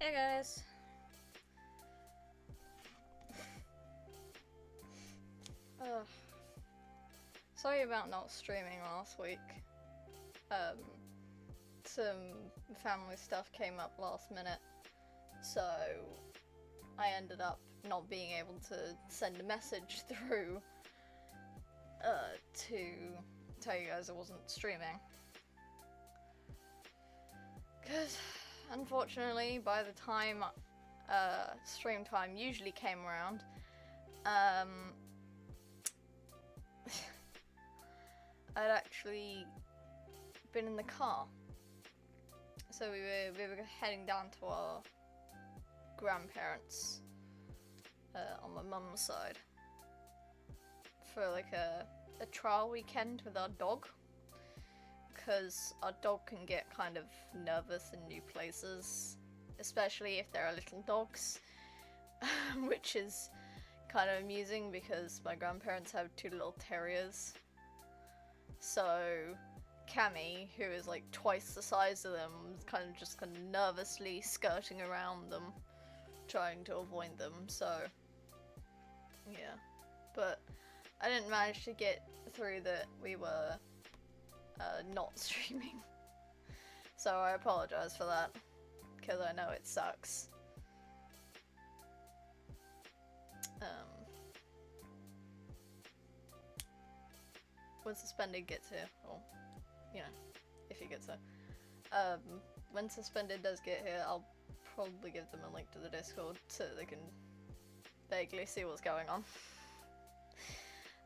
Hey guys. Ugh. Sorry about not streaming last week. Some family stuff came up last minute, so I ended up not being able to send a message through to tell you guys I wasn't streaming. Because, unfortunately, by the time stream time usually came around, I'd actually been in the car. So we were heading down to our grandparents on my mum's side for like a trial weekend with our dog. Because our dog can get kind of nervous in new places, especially if there are little dogs, which is kind of amusing because my grandparents have two little terriers. So Cammy, who is like twice the size of them, was kind of nervously skirting around them, trying to avoid them. So yeah, but I didn't manage to get through that we were not streaming, so I apologize for that, because I know it sucks. When Suspended gets here, or, you know, if he gets here, when Suspended does get here, I'll probably give them a link to the Discord so they can vaguely see what's going on.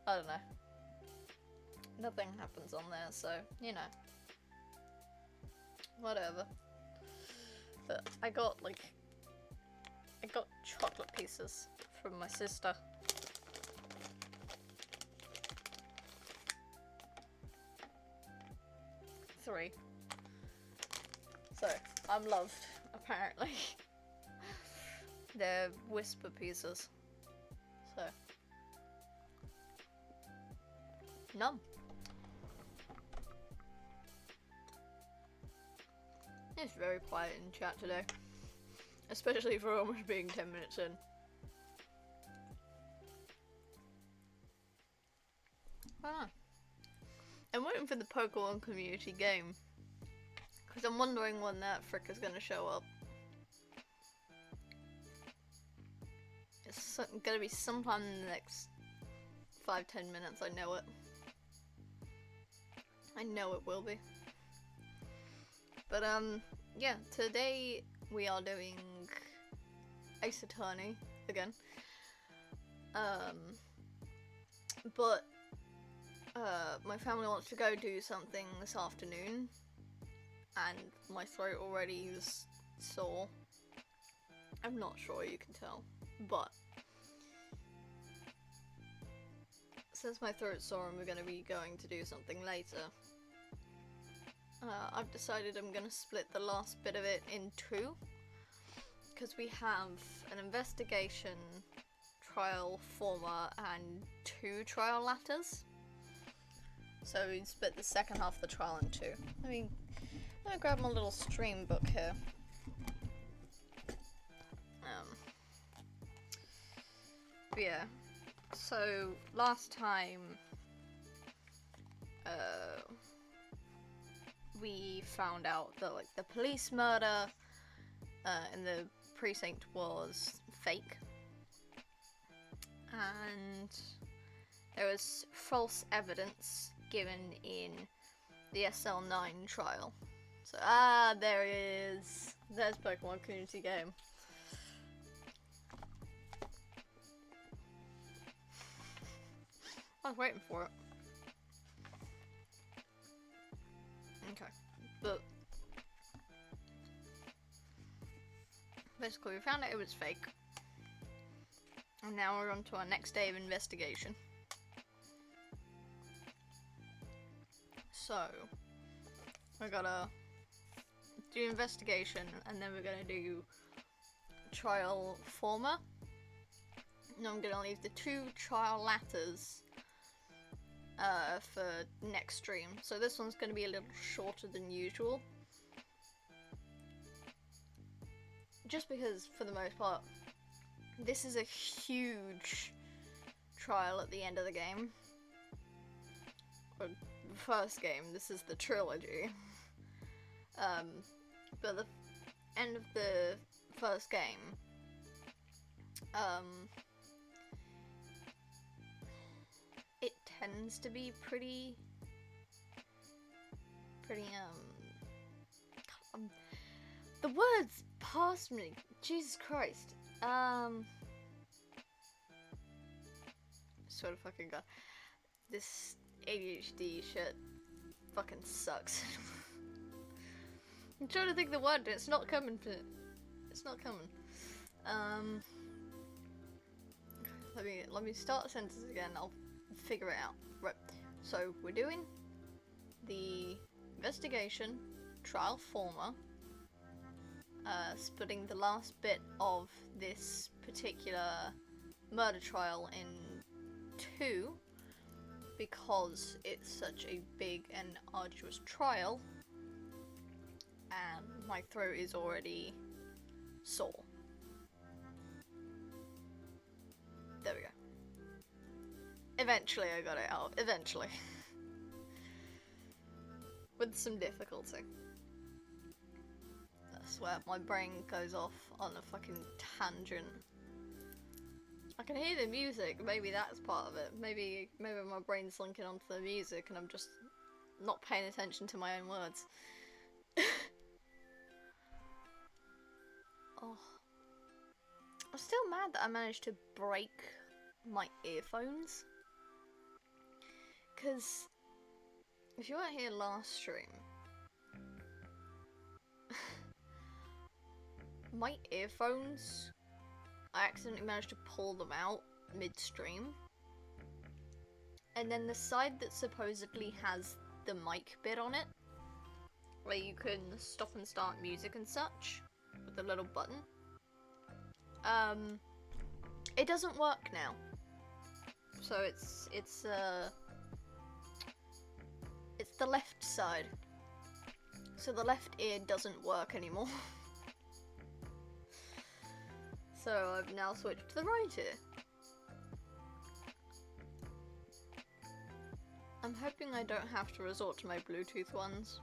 I don't know. Nothing happens on there, so, you know. Whatever. But I got chocolate pieces from my sister. Three. So, I'm loved, apparently. They're whisper pieces. So. None. It's very quiet in chat today, especially for almost being 10 minutes in. Ah. I'm waiting for the Pokemon community game, because I'm wondering when that frick is going to show up. It's going to be sometime in the next 5-10 minutes, I know it. I know it will be. But yeah, today we are doing Ace Attorney again. But my family wants to go do something this afternoon, and my throat already is sore. I'm not sure you can tell, but since my throat's sore and we're going to be going to do something later, I've decided I'm going to split the last bit of it in two, because we have an investigation, trial former, and 2 trial latters. So we split the second half of the trial in 2. I'm gonna grab my little stream book here. But yeah, so last time we found out that like the police murder in the precinct was fake, and there was false evidence given in the SL9 trial. So there it is. There's Pokemon community game. I was waiting for it. Okay, but basically we found out it was fake, and now we're on to our next day of investigation. So we're gonna do investigation, and then we're gonna do trial former, and I'm gonna leave the 2 trial latters for next stream. So this one's going to be a little shorter than usual. just because, for the most part, this is a huge trial at the end of the game. Or the first game, this is the trilogy. But the end of the first game, it tends to be pretty, the words passed me, Jesus Christ, sort of fucking god, this ADHD shit fucking sucks. I'm trying to think of the word, it's not coming. Let me start the sentence again, I'll figure it out. Right, so we're doing the investigation, trial former, splitting the last bit of this particular murder trial in two, because it's such a big and arduous trial, and my throat is already sore. There we go. Eventually I got it out. Eventually. With some difficulty. I swear, my brain goes off on a fucking tangent. I can hear the music, maybe that's part of it. Maybe my brain's linking onto the music and I'm just not paying attention to my own words. Oh. I'm still mad that I managed to break my earphones. Because if you weren't here last stream, my earphones, I accidentally managed to pull them out midstream. And then the side that supposedly has the mic bit on it, where you can stop and start music and such, with a little button, it doesn't work now. So it's the left side. So the left ear doesn't work anymore. So I've now switched to the right ear. I'm hoping I don't have to resort to my Bluetooth ones.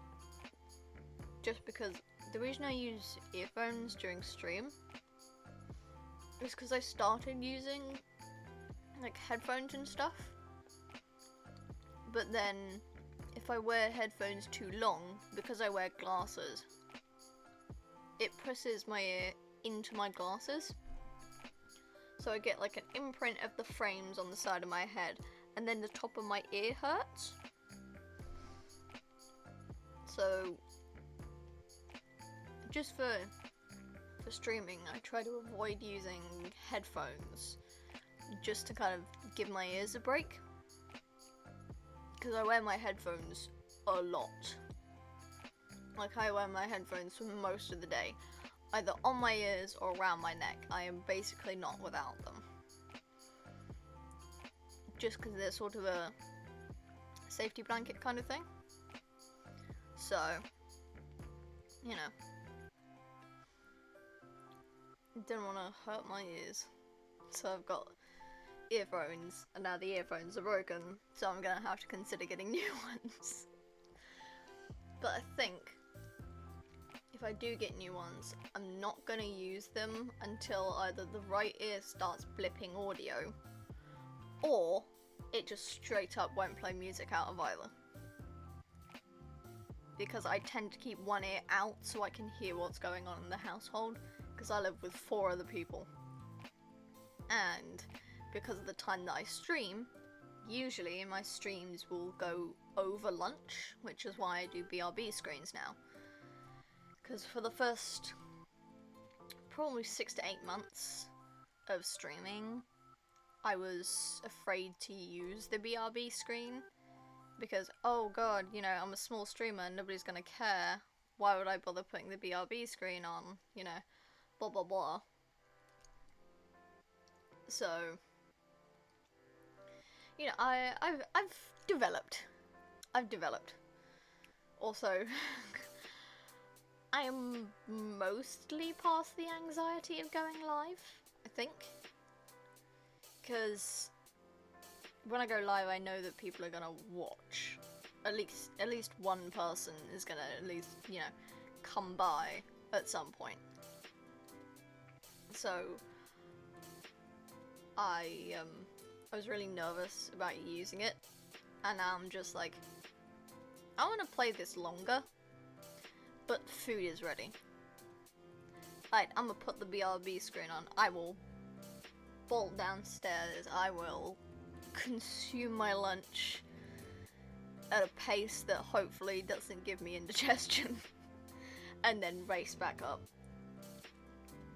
Just because the reason I use earphones during stream is because I started using like headphones and stuff. But then if I wear headphones too long, because I wear glasses, it presses my ear into my glasses. So I get like an imprint of the frames on the side of my head, and then the top of my ear hurts. So just for streaming, I try to avoid using headphones just to kind of give my ears a break. Because I wear my headphones a lot. Like, I wear my headphones for most of the day, either on my ears or around my neck. I am basically not without them. Just because they're sort of a safety blanket kind of thing. So, you know, didn't want to hurt my ears. So I've got earphones, and now the earphones are broken, so I'm gonna have to consider getting new ones. But I think if I do get new ones, I'm not gonna use them until either the right ear starts blipping audio, or it just straight up won't play music out of either. Because I tend to keep one ear out so I can hear what's going on in the household, because I live with 4 other people. And because of the time that I stream, usually my streams will go over lunch, which is why I do BRB screens now. Because for the first probably 6 to 8 months of streaming, I was afraid to use the BRB screen. Because, oh god, you know, I'm a small streamer and nobody's gonna care. Why would I bother putting the BRB screen on? You know, blah blah blah. So, you know, I've developed. Also, I am mostly past the anxiety of going live, I think. Because when I go live, I know that people are gonna watch. At least one person is gonna at least, you know, come by at some point. So I was really nervous about using it, and now I'm just like, I want to play this longer, but food is ready. Right, I'm gonna put the BRB screen on. I will bolt downstairs. I will consume my lunch at a pace that hopefully doesn't give me indigestion, and then race back up.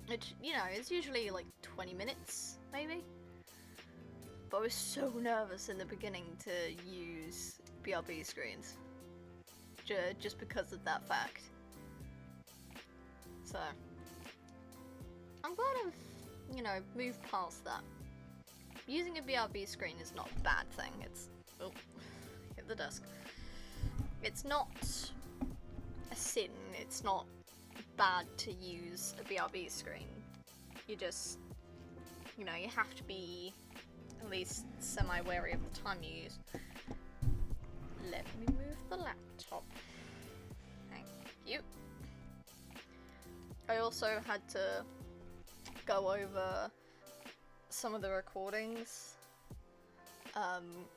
Which, you know, is usually like 20 minutes, maybe? But I was so nervous in the beginning to use BRB screens. Just because of that fact. So, I'm glad I've, you know, moved past that. Using a BRB screen is not a bad thing. It's... oh, hit the desk. It's not a sin. It's not bad to use a BRB screen. You just, you know, you have to be at least semi-wary of the time you use. Let me move the laptop. Thank you. I also had to go over some of the recordings,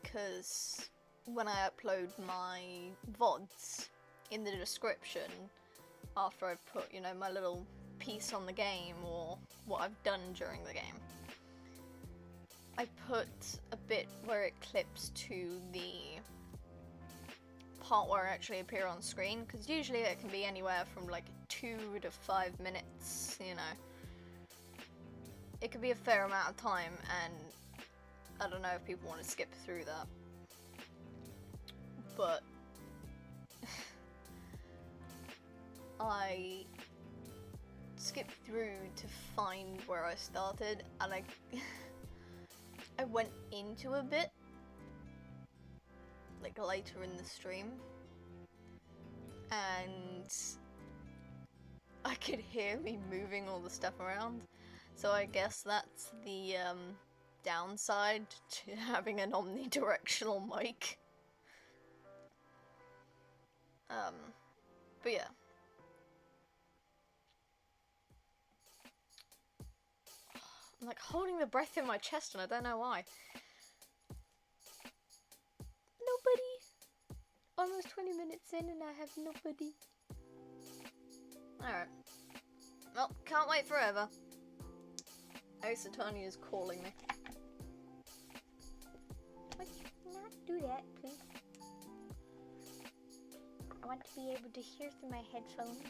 because when I upload my VODs, in the description, after I've put, you know, my little piece on the game or what I've done during the game, I put a bit where it clips to the part where I actually appear on screen, because usually it can be anywhere from like 2 to 5 minutes, you know. It could be a fair amount of time, and I don't know if people want to skip through that. But I skipped through to find where I started, and I went into a bit, like later in the stream, and I could hear me moving all the stuff around. So I guess that's the downside to having an omnidirectional mic. But yeah. I'm like holding the breath in my chest and I don't know why. Nobody. Almost 20 minutes in and I have nobody. Alright. Well, can't wait forever. Osatani is calling me. Would you not do that, please? I want to be able to hear through my headphones.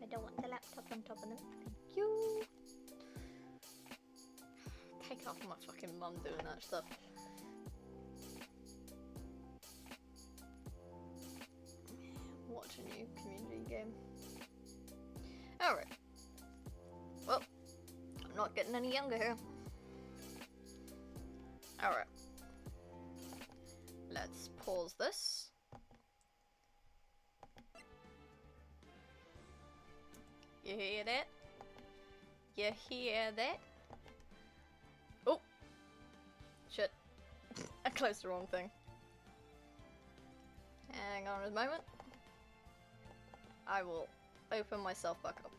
I don't want the laptop on top of them. Thank you. Take off my fucking mum doing that stuff. Watch a new community game. Alright. Well, I'm not getting any younger here. Alright. Let's pause this. You hear that? You hear that? Oh! Shit. I closed the wrong thing. Hang on a moment. I will open myself back up.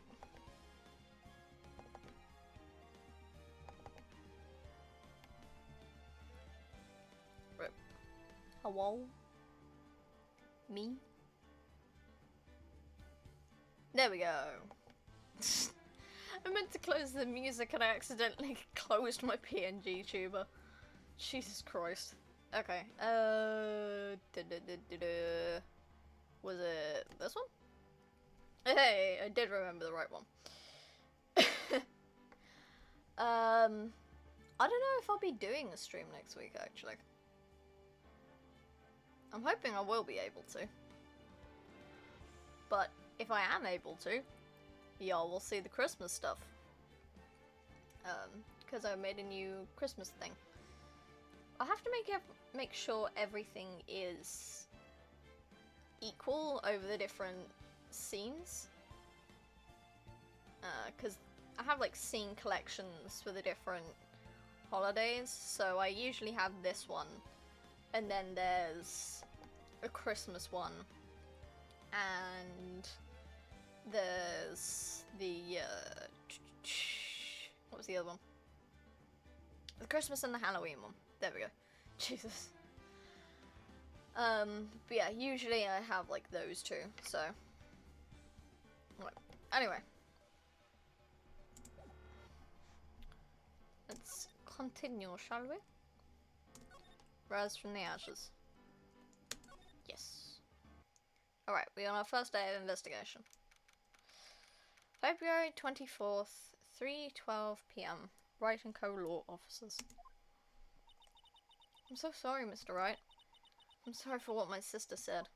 Rip. Hello? Me? There we go. I meant to close the music and I accidentally closed my PNG tuber. Jesus Christ. Okay. Was it this one? Hey, I did remember the right one. I don't know if I'll be doing a stream next week, actually. I'm hoping I will be able to. But if I am able to, y'all will see the Christmas stuff. Because I made a new Christmas thing. I'll have to make sure everything is equal over the different scenes. because I have like scene collections for the different holidays, so I usually have this one, and then there's a Christmas one, and there's the what was the other one? The Christmas and the Halloween one. There we go. Jesus. But yeah, usually I have like those two, so right. Anyway, let's continue, shall we? Rise from the ashes. Yes. Alright, we're on our first day of investigation. February 24th, 3:12 PM. Wright & Co. Law Officers. I'm so sorry, Mr. Wright. I'm sorry for what my sister said.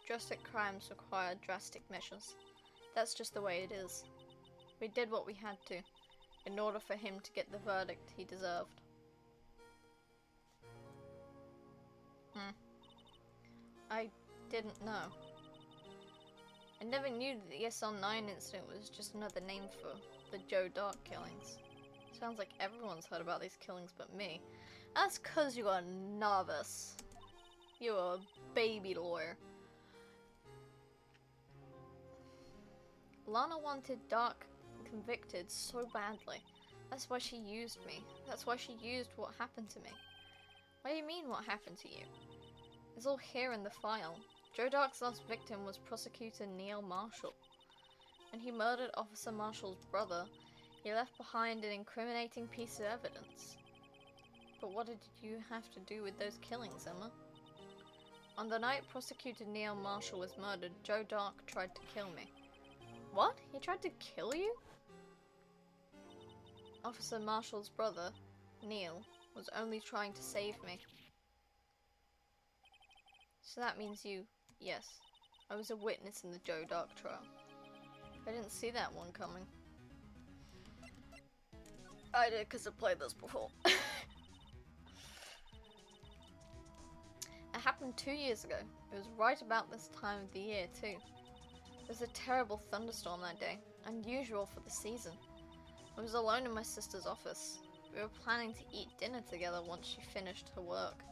Drastic crimes require drastic measures. That's just the way it is. We did what we had to, in order for him to get the verdict he deserved. I didn't know. I never knew that the SL9 incident was just another name for the Joe Dark killings. Sounds like everyone's heard about these killings but me. That's 'cause you are a novice. You're a baby lawyer. Lana wanted Dark convicted so badly. That's why she used me. That's why she used what happened to me. What do you mean, what happened to you? It's all here in the file. Joe Dark's last victim was prosecutor Neil Marshall. When he murdered Officer Marshall's brother, he left behind an incriminating piece of evidence. But what did you have to do with those killings, Emma? On the night prosecutor Neil Marshall was murdered, Joe Dark tried to kill me. What? He tried to kill you? Officer Marshall's brother, Neil, was only trying to save me. So that means you... Yes, I was a witness in the Joe Dark trial. I didn't see that one coming. I did because I played this before. It happened 2 years ago. It was right about this time of the year too. There was a terrible thunderstorm that day, unusual for the season. I was alone in my sister's office. We were planning to eat dinner together once she finished her work.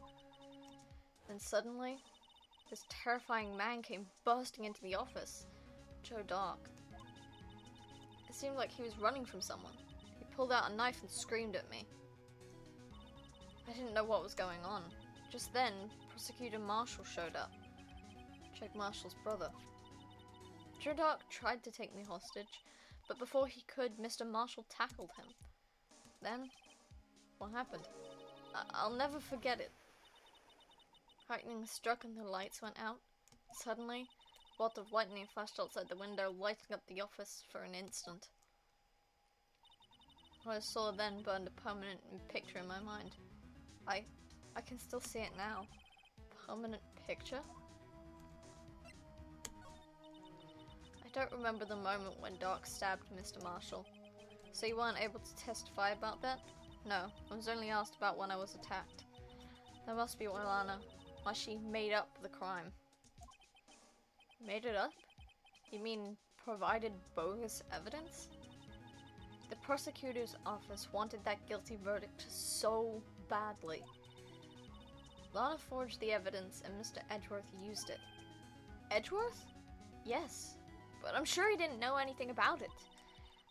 Then suddenly, this terrifying man came bursting into the office. Joe Dark. It seemed like he was running from someone. He pulled out a knife and screamed at me. I didn't know what was going on. Just then, Prosecutor Marshall showed up. Jake Marshall's brother. Joe Dark tried to take me hostage, but before he could, Mr. Marshall tackled him. Then, what happened? I'll never forget it. Lightning struck and the lights went out. Suddenly, a bolt of lightning flashed outside the window, lighting up the office for an instant. What I saw then burned a permanent picture in my mind. I can still see it now. Permanent picture? I don't remember the moment when Dark stabbed Mr. Marshall. So you weren't able to testify about that? No, I was only asked about when I was attacked. That must be why she made up the crime. Made it up? You mean provided bogus evidence? The prosecutor's office wanted that guilty verdict so badly. Lana forged the evidence and Mr. Edgeworth used it. Edgeworth? Yes, but I'm sure he didn't know anything about it.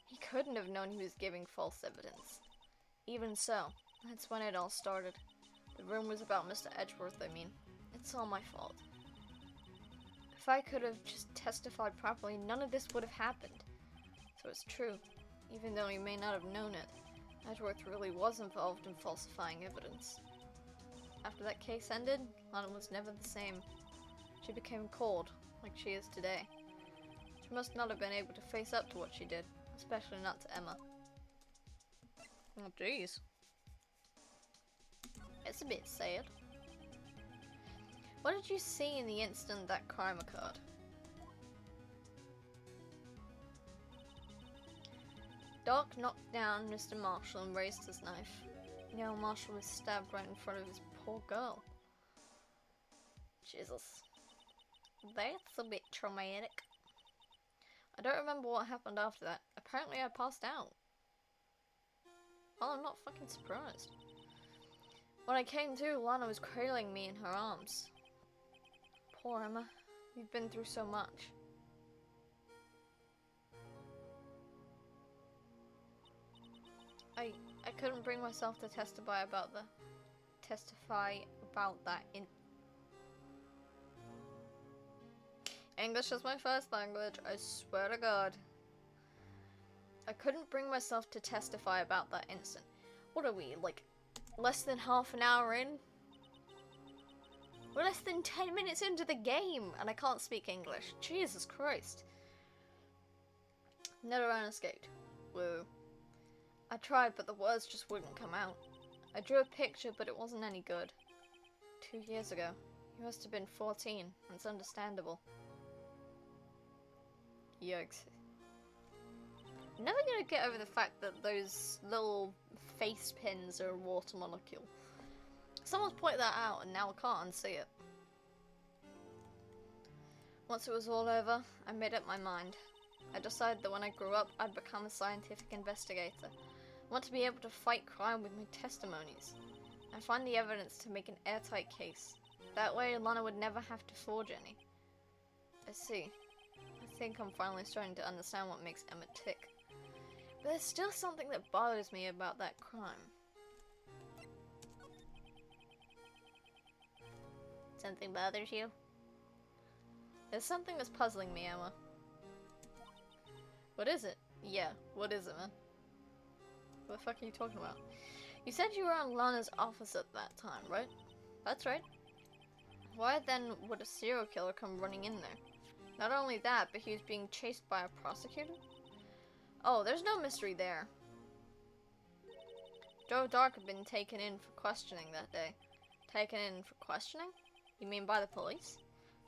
He couldn't have known he was giving false evidence. Even so, that's when it all started. The rumors about Mr. Edgeworth, I mean. It's all my fault. If I could have just testified properly, none of this would have happened. So it's true. Even though he may not have known it, Edgeworth really was involved in falsifying evidence. After that case ended, Lana was never the same. She became cold, like she is today. She must not have been able to face up to what she did, especially not to Emma. Oh jeez. It's a bit sad. What did you see in the instant that crime occurred? Dark knocked down Mr. Marshall and raised his knife. Neil Marshall was stabbed right in front of his poor girl. Jesus. That's a bit traumatic. I don't remember what happened after that. Apparently I passed out. Well, I'm not fucking surprised. When I came to, Lana was cradling me in her arms. Poor Emma. You've been through so much. I couldn't bring myself to testify about that English is my first language, I swear to God. I couldn't bring myself to testify about that incident. What are we, like, less than half an hour in? We're less than 10 minutes into the game, and I can't speak English. Jesus Christ. Netherland escaped. Woo. I tried, but the words just wouldn't come out. I drew a picture, but it wasn't any good. 2 years ago. You must have been 14. It's understandable. Yikes. I'm never gonna get over the fact that those little face pins are a water molecule. Someone's pointed that out, and now I can't unsee it. Once it was all over, I made up my mind. I decided that when I grew up, I'd become a scientific investigator. I want to be able to fight crime with my testimonies. I find the evidence to make an airtight case. That way, Lana would never have to forge any. I see. I think I'm finally starting to understand what makes Emma tick. But there's still something that bothers me about that crime. Something bothers you? There's something that's puzzling me, Emma. What is it? Yeah, what is it, man? What the fuck are you talking about? You said you were in Lana's office at that time, right? That's right. Why then would a serial killer come running in there? Not only that, but he was being chased by a prosecutor? Oh, there's no mystery there. Joe Dark had been taken in for questioning that day. Taken in for questioning? You mean by the police?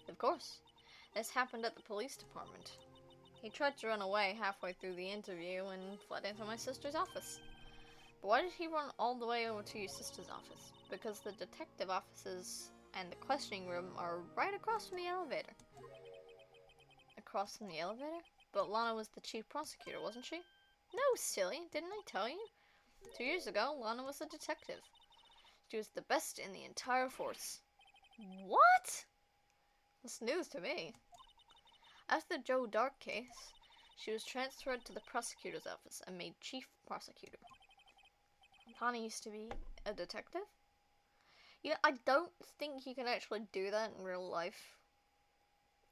Of course. This happened at the police department. He tried to run away halfway through the interview and fled into my sister's office. But why did he run all the way over to your sister's office? Because the detective offices and the questioning room are right across from the elevator. Across from the elevator? But Lana was the chief prosecutor, wasn't she? No, silly. Didn't I tell you? 2 years ago, Lana was a detective. She was the best in the entire force. What? That's news to me. After the Joe Dark case, she was transferred to the prosecutor's office and made chief prosecutor. Lana used to be a detective? Yeah, I don't think you can actually do that in real life.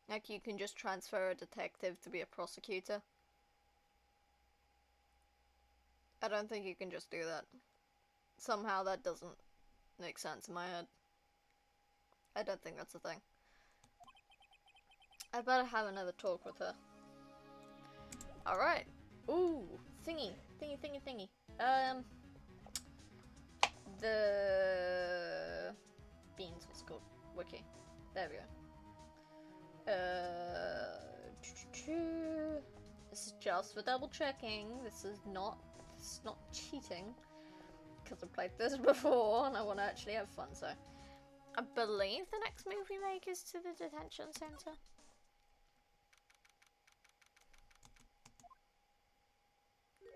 Like, you can just transfer a detective to be a prosecutor. I don't think you can just do that. Somehow that doesn't make sense in my head. I don't think that's a thing. I better have another talk with her. Alright. Ooh, thingy. Thingy. The beans was called. Wiki. There we go. This is just for double checking. This is not cheating. Because I've played this before and I want to actually have fun, so. I believe the next move we make is to the detention center.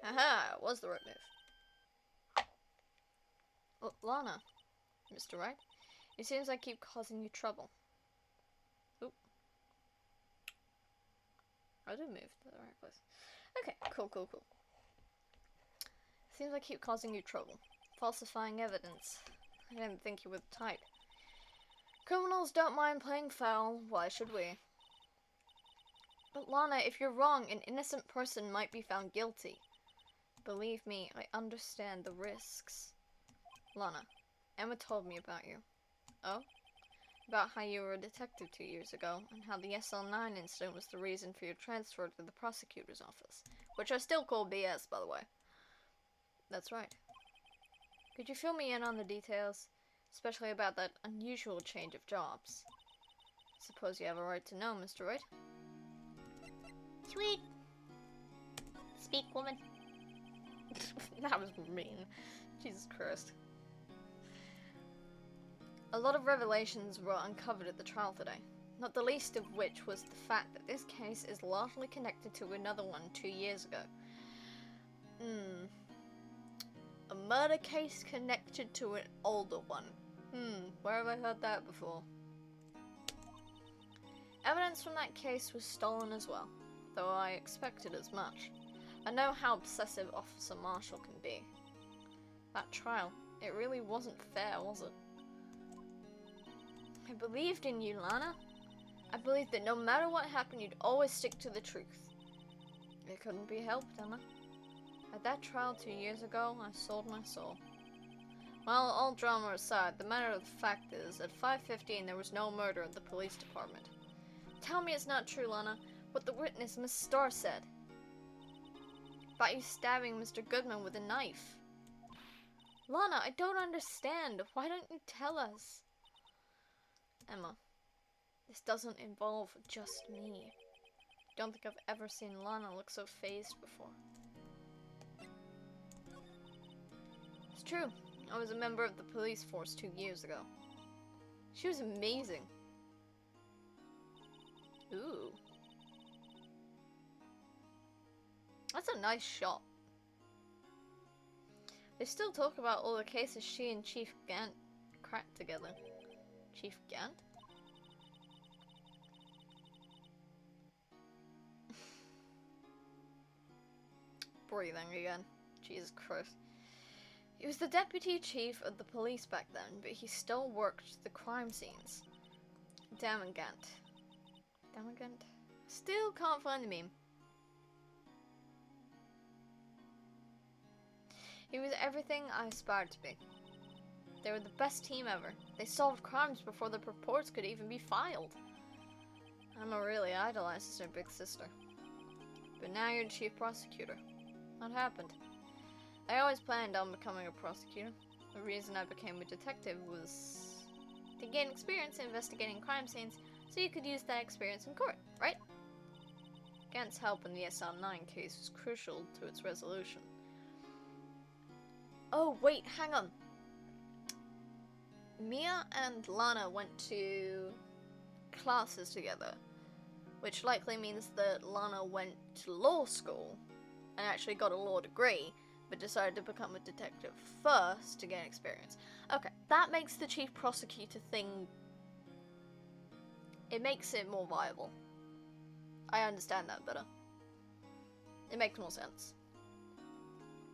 Aha, it was the right move. Oh, Lana, Mr. Wright, it seems I keep causing you trouble. Oop. I did move to the right place. Okay, cool. Seems I keep causing you trouble. Falsifying evidence. I didn't think you were the type. Criminals don't mind playing foul, why should we? But Lana, if you're wrong, an innocent person might be found guilty. Believe me, I understand the risks. Lana, Emma told me about you. Oh? About how you were a detective 2 years ago, and how the SL9 incident was the reason for your transfer to the prosecutor's office. Which I still call BS, by the way. That's right. Could you fill me in on the details? Especially about that unusual change of jobs. Suppose you have a right to know, Mr. Wright. Sweet! Speak, woman. That was mean. Jesus Christ. A lot of revelations were uncovered at the trial today. not the least of which was the fact that this case is largely connected to another one 2 years ago. A murder case connected to an older one. Where have I heard that before? Evidence from that case was stolen as well, though I expected as much. I know how obsessive Officer Marshall can be. That trial, it really wasn't fair, was it? I believed in you, Lana. I believed that no matter what happened, you'd always stick to the truth. It couldn't be helped, Emma. At that trial 2 years ago, I sold my soul. Well, all drama aside, the matter of the fact is, at 5:15 there was no murder at the police department. Tell me it's not true, Lana, what the witness, Miss Starr, said. About you stabbing Mr. Goodman with a knife. Lana, I don't understand. Why don't you tell us? Emma, this doesn't involve just me. Don't think I've ever seen Lana look so fazed before. It's true. I was a member of the police force 2 years ago. She was amazing. Ooh. That's a nice shot. They still talk about all the cases she and Chief Gant cracked together. Chief Gant? Breathing again. Jesus Christ. He was the deputy chief of the police back then, but he still worked the crime scenes. Damagant. Damagant? Still can't find the meme. He was everything I aspired to be. They were the best team ever. They solved crimes before the reports could even be filed. Emma really idolizes her big sister. But now you're the chief prosecutor. What happened? I always planned on becoming a prosecutor. The reason I became a detective was to gain experience investigating crime scenes so you could use that experience in court, right? Gant's help in the SL9 case was crucial to its resolution. Oh, wait, hang on. Mia and Lana went to classes together, which likely means that Lana went to law school and actually got a law degree, but decided to become a detective first to gain experience. Okay, that makes the chief prosecutor thing, it makes it more viable. I understand that better. It makes more sense.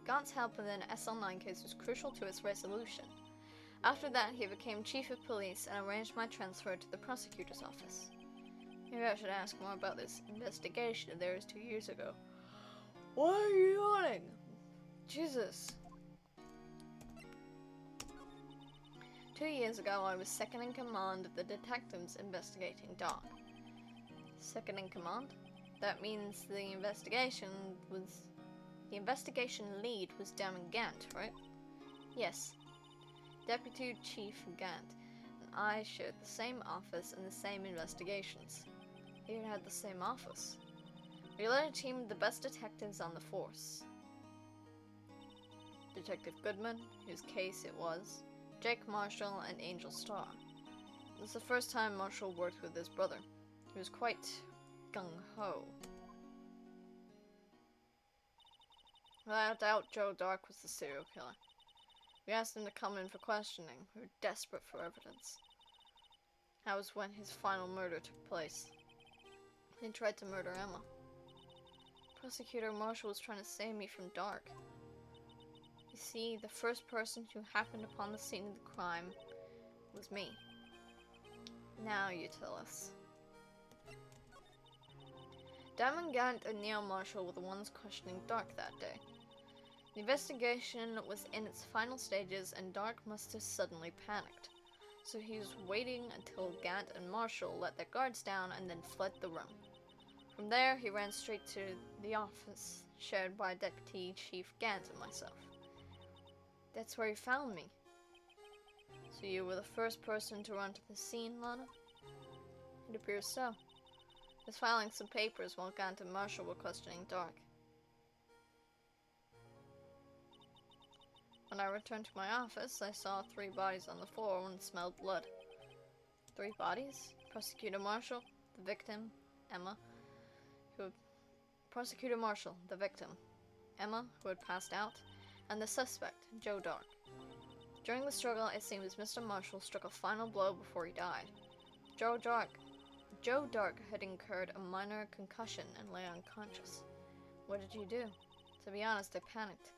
Gant's help in the SL9 case was crucial to its resolution. After that, he became chief of police and arranged my transfer to the prosecutor's office. Maybe I should ask more about this investigation of theirs 2 years ago. Why are you yawning? Jesus. 2 years ago, I was second in command of the detectives investigating Doc. Second in command? That means the investigation lead was Damon Gant, right? Yes. Deputy Chief Gant and I shared the same office and the same investigations. We even had the same office. We led a team of the best detectives on the force. Detective Goodman, whose case it was, Jake Marshall, and Angel Starr. It was the first time Marshall worked with his brother. He was quite gung-ho. Without doubt, Joe Dark was the serial killer. We asked him to come in for questioning. We were desperate for evidence. That was when his final murder took place. He tried to murder Emma. Prosecutor Marshall was trying to save me from Dark. You see, the first person who happened upon the scene of the crime was me. Now you tell us. Damon Gant and Neil Marshall were the ones questioning Dark that day. The investigation was in its final stages and Dark must have suddenly panicked. So he was waiting until Gant and Marshall let their guards down and then fled the room. From there, he ran straight to the office, shared by Deputy Chief Gant and myself. That's where he found me. So you were the first person to run to the scene, Lana? It appears so. I was filing some papers while Gant and Marshall were questioning Dark. When I returned to my office, I saw 3 bodies on the floor and smelled blood. 3 bodies? Prosecutor Marshall, the victim, Emma, Prosecutor Marshall, the victim, Emma, who had passed out, and the suspect, Joe Dark. During the struggle, it seems Mr. Marshall struck a final blow before he died. Joe Dark had incurred a minor concussion and lay unconscious. What did you do? To be honest, I panicked.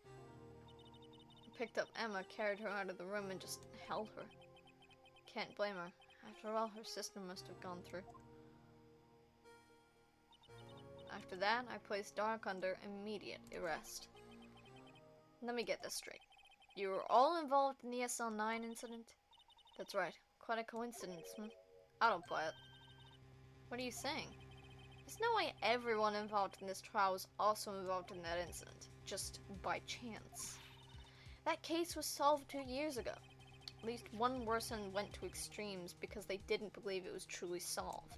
I picked up Emma, carried her out of the room, and just held her. Can't blame her. After all, her sister must have gone through. After that, I placed Dark under immediate arrest. Let me get this straight. You were all involved in the SL9 incident? That's right. Quite a coincidence, I don't buy it. What are you saying? There's no way everyone involved in this trial was also involved in that incident, just by chance. That case was solved 2 years ago. At least one person went to extremes because they didn't believe it was truly solved.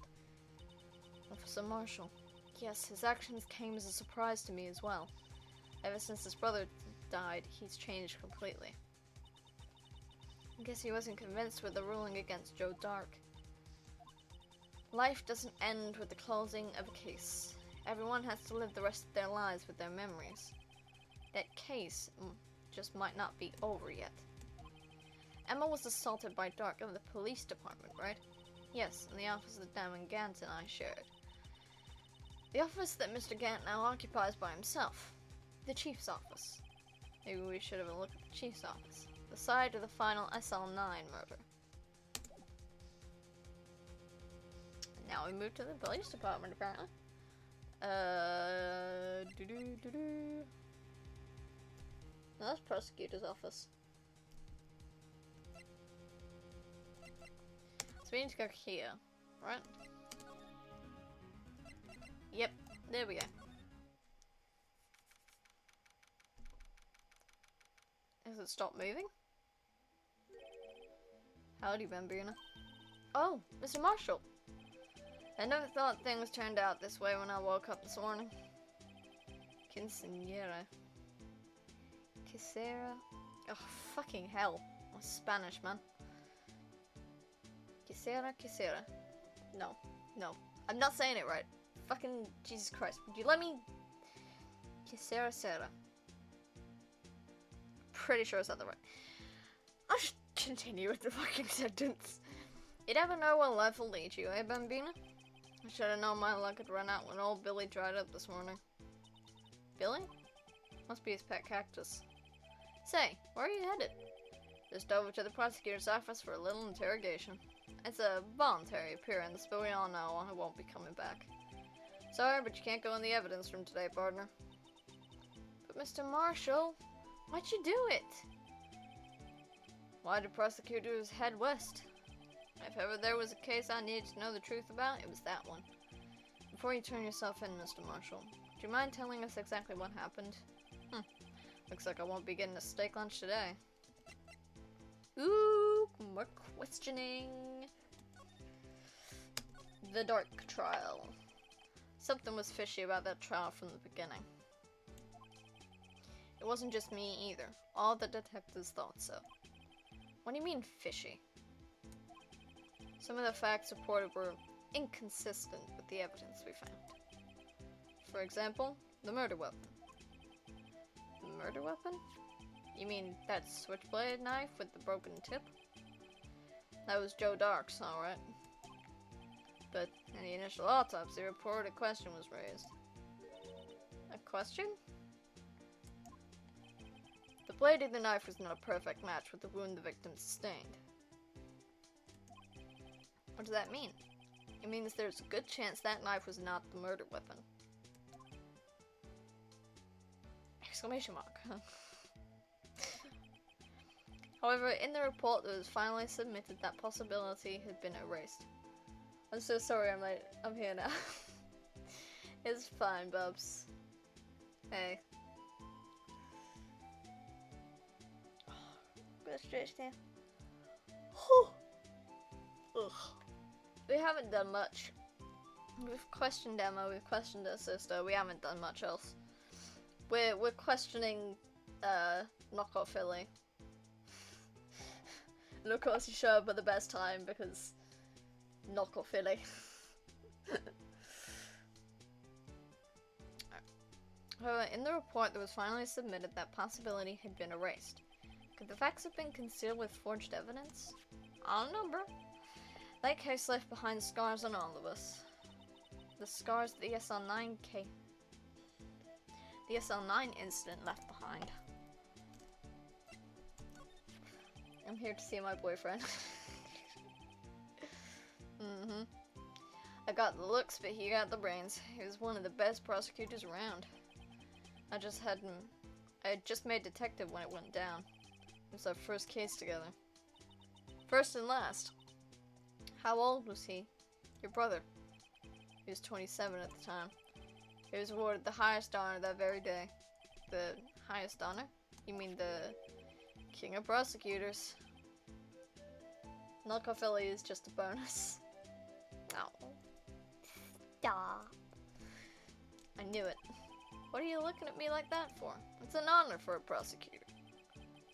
Officer Marshall. Yes, his actions came as a surprise to me as well. Ever since his brother died, he's changed completely. I guess he wasn't convinced with the ruling against Joe Dark. Life doesn't end with the closing of a case. Everyone has to live the rest of their lives with their memories. That case just might not be over yet. Emma was assaulted by Dark in the police department, right? Yes, in the office that Damon Gant and I shared. The office that Mr. Gant now occupies by himself. The chief's office. Maybe we should have a look at the chief's office. The site of the final SL9 murder. Now we move to the police department, apparently. No, that's prosecutor's office. So we need to go here, right? Yep, there we go. Has it stopped moving? Howdy, Bambina. Oh, Mr. Marshall. I never thought things turned out this way when I woke up this morning. Quinceañera. Quisera. Oh, fucking hell. That's Spanish, man. Quisera. No. I'm not saying it right. Fucking Jesus Christ. Would you let me... Quisera. Pretty sure I said that right. I'll just continue with the fucking sentence. You never know where life will lead you, eh, Bambina? I should have known my luck had run out when old Billy dried up this morning. Billy? Must be his pet cactus. Say, where are you headed? Just over to the prosecutor's office for a little interrogation. It's a voluntary appearance, but we all know I won't be coming back. Sorry, but you can't go in the evidence room today, partner. But Mr. Marshall, why'd you do it? Why did prosecutors head west? If ever there was a case I needed to know the truth about, it was that one. Before you turn yourself in, Mr. Marshall, do you mind telling us exactly what happened? Looks like I won't be getting a steak lunch today. Ooh, more questioning. The Dark trial. Something was fishy about that trial from the beginning. It wasn't just me either. All the detectives thought so. What do you mean, fishy? Some of the facts reported were inconsistent with the evidence we found. For example, the murder weapon. The murder weapon? You mean that switchblade knife with the broken tip? That was Joe Dark's, alright. But in the initial autopsy report, a question was raised. A question? The blade of the knife was not a perfect match with the wound the victim sustained. What does that mean? It means there's a good chance that knife was not the murder weapon. Exclamation mark. However, in the report that was finally submitted, that possibility had been erased. I'm so sorry I'm late. I'm here now. It's fine, Bubs. Hey. Go stretch down. Ugh. We haven't done much. We've questioned Emma, we've questioned her sister, we haven't done much else. We're questioning knockoff Philly. And of course you show up at the best time because Knockle-filly. However, in the report that was finally submitted, that possibility had been erased. Could the facts have been concealed with forged evidence? I don't know, bro. That case left behind scars on all of us. The scars the the SL9 incident left behind. I'm here to see my boyfriend. I got the looks, but he got the brains. He was one of the best prosecutors around. I had just made detective when it went down. It was our first case together. First and last. How old was he? Your brother. He was 27 at the time. He was awarded the highest honor that very day. The highest honor? You mean the king of prosecutors? Knockle-filly is just a bonus. Oh. Stop. I knew it. What are you looking at me like that for? It's an honor for a prosecutor.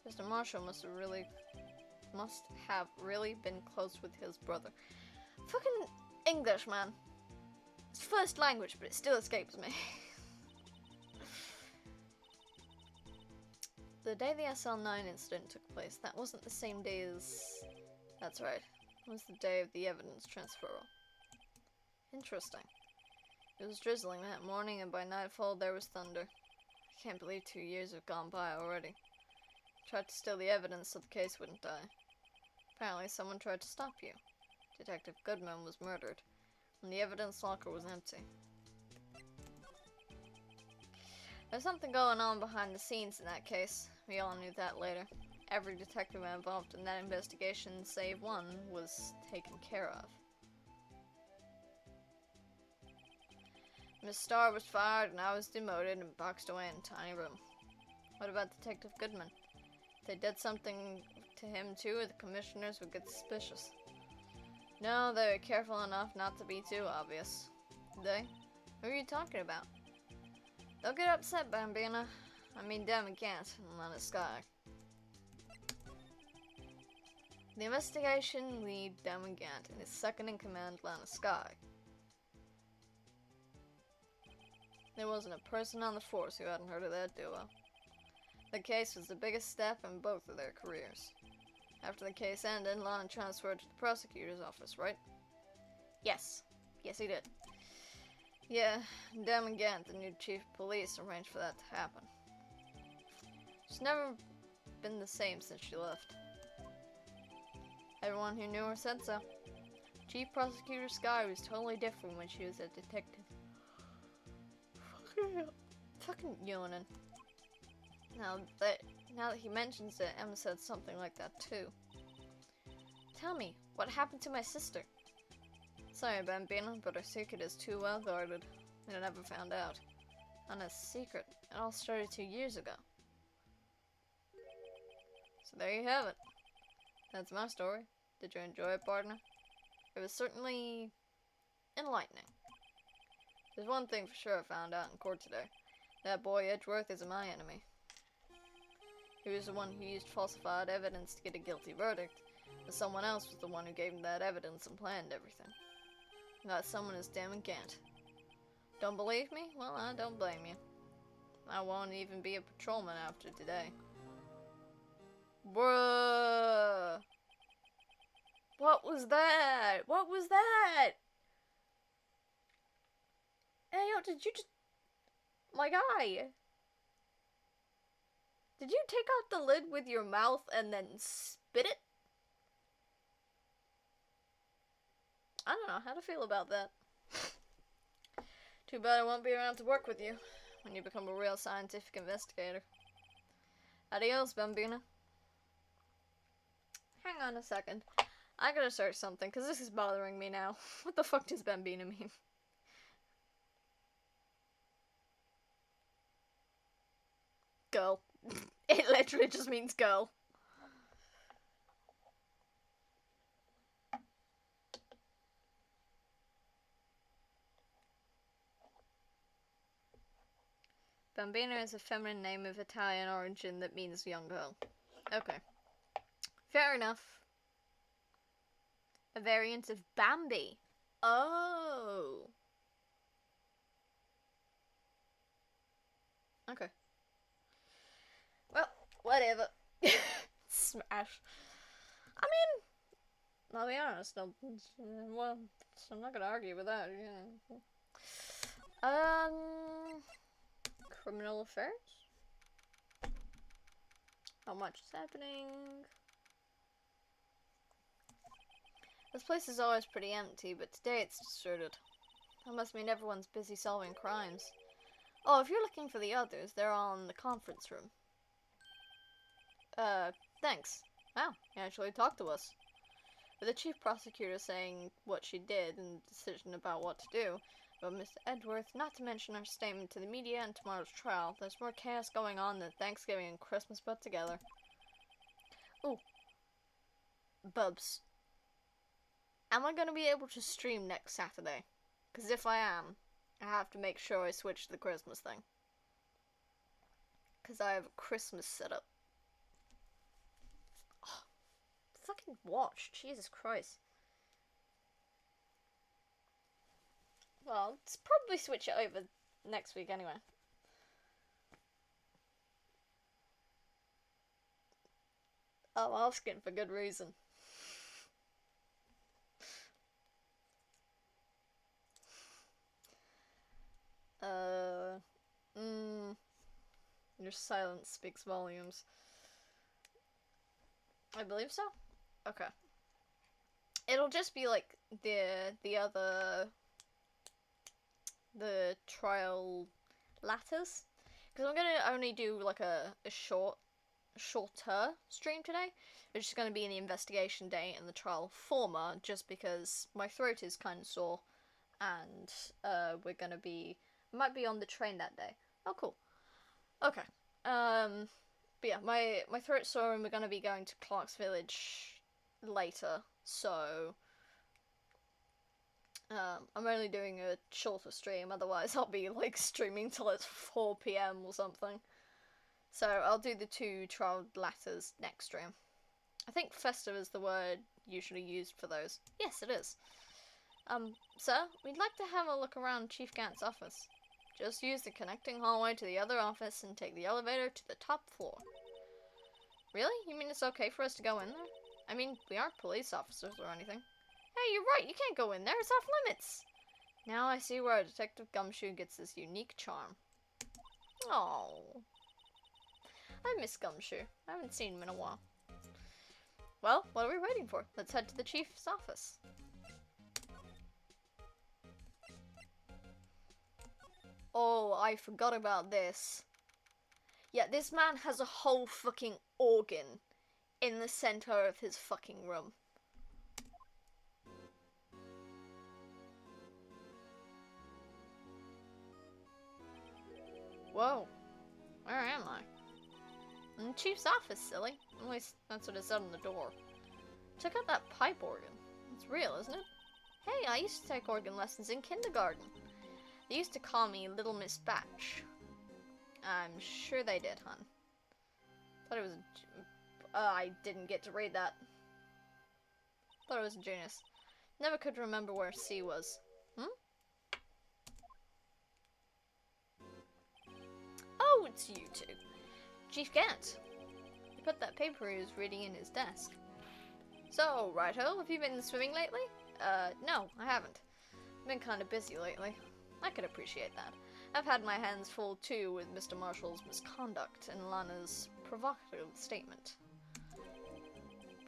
Mr. Marshall must have really been close with his brother. Fucking English, man. It's first language, but it still escapes me. The day the SL9 incident took place, that wasn't the same day as... That's right. It was the day of the evidence transferal. Interesting. It was drizzling that morning, and by nightfall there was thunder. I can't believe 2 years have gone by already. Tried to steal the evidence so the case wouldn't die. Apparently someone tried to stop you. Detective Goodman was murdered, and the evidence locker was empty. There's something going on behind the scenes in that case. We all knew that later. Every detective involved in that investigation, save one, was taken care of. Miss Starr was fired, and I was demoted and boxed away in a tiny room. What about Detective Goodman? If they did something to him too, the commissioners would get suspicious. No, they were careful enough not to be too obvious. They? Who are you talking about? Don't get upset, Bambina. I mean Damon Gant and Lana Sky. The investigation lead, Damon Gant, and his second-in-command, Lana Sky. There wasn't a person on the force who hadn't heard of that duo. The case was the biggest step in both of their careers. After the case ended, Lana transferred to the prosecutor's office, right? Yes. Yes, he did. Yeah, Damon Gant, the new chief of police, arranged for that to happen. She's never been the same since she left. Everyone who knew her said so. Chief Prosecutor Sky was totally different when she was a detective. Fucking yawning. Now that he mentions it, Emma said something like that too. Tell me, what happened to my sister? Sorry, Bambino, but her secret is too well guarded. And I never found out. And a secret. It all started 2 years ago. So there you have it. That's my story. Did you enjoy it, partner? It was certainly enlightening. There's one thing for sure I found out in court today. That boy Edgeworth isn't my enemy. He was the one who used falsified evidence to get a guilty verdict, but someone else was the one who gave him that evidence and planned everything. And that someone is Damon Gant. Don't believe me? Well, I don't blame you. I won't even be a patrolman after today. Bruh! What was that? What was that? Hey, yo, did you just... My guy! Did you take out the lid with your mouth and then spit it? I don't know how to feel about that. Too bad I won't be around to work with you when you become a real scientific investigator. Adios, Bambina. Hang on a second. I gotta search something, because this is bothering me now. What the fuck does Bambina mean? Girl. It literally just means girl. Bambina is a feminine name of Italian origin that means young girl. Okay. Fair enough. A variant of Bambi. Oh. Okay. Well, whatever. Smash. I mean, I'll be honest. Well, I'm not gonna argue with that. Yeah. Criminal affairs. Not much is happening. This place is always pretty empty, but today it's deserted. That must mean everyone's busy solving crimes. Oh, if you're looking for the others, they're all in the conference room. Thanks. Wow, you actually talked to us. With the chief prosecutor saying what she did and decision about what to do, but Mr. Edgeworth, not to mention her statement to the media and tomorrow's trial, there's more chaos going on than Thanksgiving and Christmas put together. Ooh. Bubs. Am I gonna be able to stream next Saturday? Because if I am, I have to make sure I switch to the Christmas thing. Because I have a Christmas setup. Oh, fucking watch. Jesus Christ. Well, let's probably switch it over next week anyway. I'm asking for good reason. Your silence speaks volumes. I believe so? Okay. It'll just be like the other... the trial latters. Because I'm gonna only do like a shorter stream today, which is gonna be in the investigation day and the trial former, just because my throat is kind of sore, and we're gonna be... might be on the train that day. Oh, cool. Okay. But yeah, my throat's sore and we're gonna be going to Clark's Village later, so I'm only doing a shorter stream, otherwise I'll be like streaming till it's 4 PM or something. So I'll do the 2 trial latters next stream. I think festive is the word usually used for those. Yes, it is. Sir, we'd like to have a look around Chief Gant's office. Just use the connecting hallway to the other office and take the elevator to the top floor. Really? You mean it's okay for us to go in there? I mean, we aren't police officers or anything. Hey, you're right, you can't go in there, it's off limits! Now I see where Detective Gumshoe gets this unique charm. Oh, I miss Gumshoe. I haven't seen him in a while. Well, what are we waiting for? Let's head to the chief's office. Oh, I forgot about this. Yeah, this man has a whole fucking organ in the center of his fucking room. Whoa. Where am I? In the chief's office, silly. At least that's what it said on the door. Check out that pipe organ. It's real, isn't it? Hey, I used to take organ lessons in kindergarten. They used to call me Little Miss Batch. I'm sure they did, hon. Thought it was I didn't get to read that. Thought it was a genius. Never could remember where C was. Oh, it's you two. Chief Gant. He put that paper he was reading in his desk. So, righto, have you been swimming lately? No, I haven't. I've been kind of busy lately. I could appreciate that. I've had my hands full too with Mr. Marshall's misconduct and Lana's provocative statement.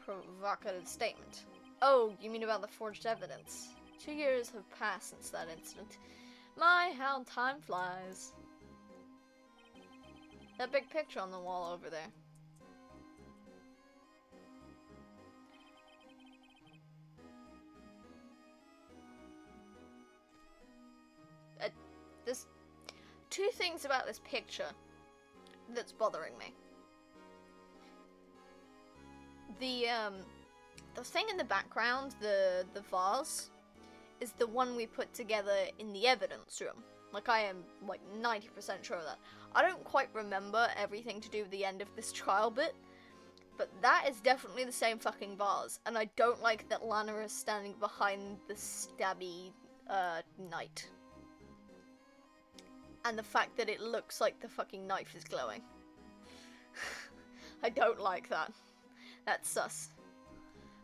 Provocative statement. Oh, you mean about the forged evidence? 2 years have passed since that incident. My, how time flies. That big picture on the wall over there. There's 2 things about this picture that's bothering me. The thing in the background, the vase, is the one we put together in the evidence room. Like, I am, like, 90% sure of that. I don't quite remember everything to do with the end of this trial bit, But that is definitely the same fucking vase, and I don't like that Lana is standing behind the stabby, knight. And the fact that it looks like the fucking knife is glowing. I don't like that. That's sus.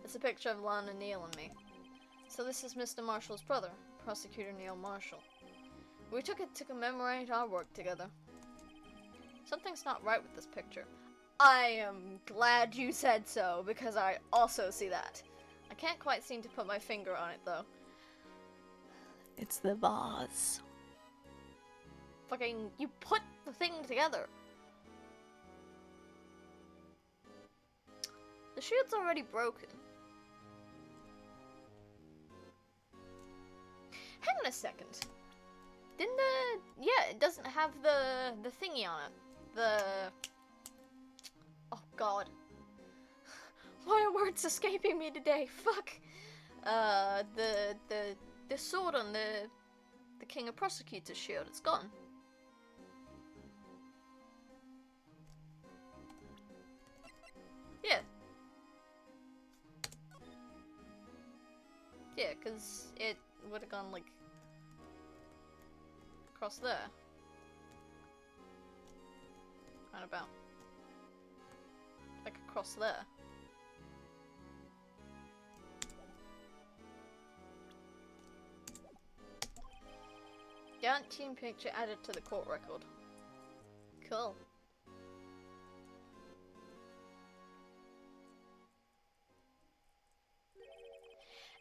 It's a picture of Lana, Neil, and me. So this is Mr. Marshall's brother, Prosecutor Neil Marshall. We took it to commemorate our work together. Something's not right with this picture. I am glad you said so, because I also see that. I can't quite seem to put my finger on it, though. It's the vase. Fucking, you put the thing together. The shield's already broken. Hang on a second. Didn't the... Yeah, it doesn't have the thingy on it. The... Oh god. Why are words escaping me today? Fuck. The sword on the King of Prosecutors shield, it's gone. Yeah. Yeah, because it would have gone, like, across there. Right about. Like, across there. Gantt team picture added to the court record. Cool.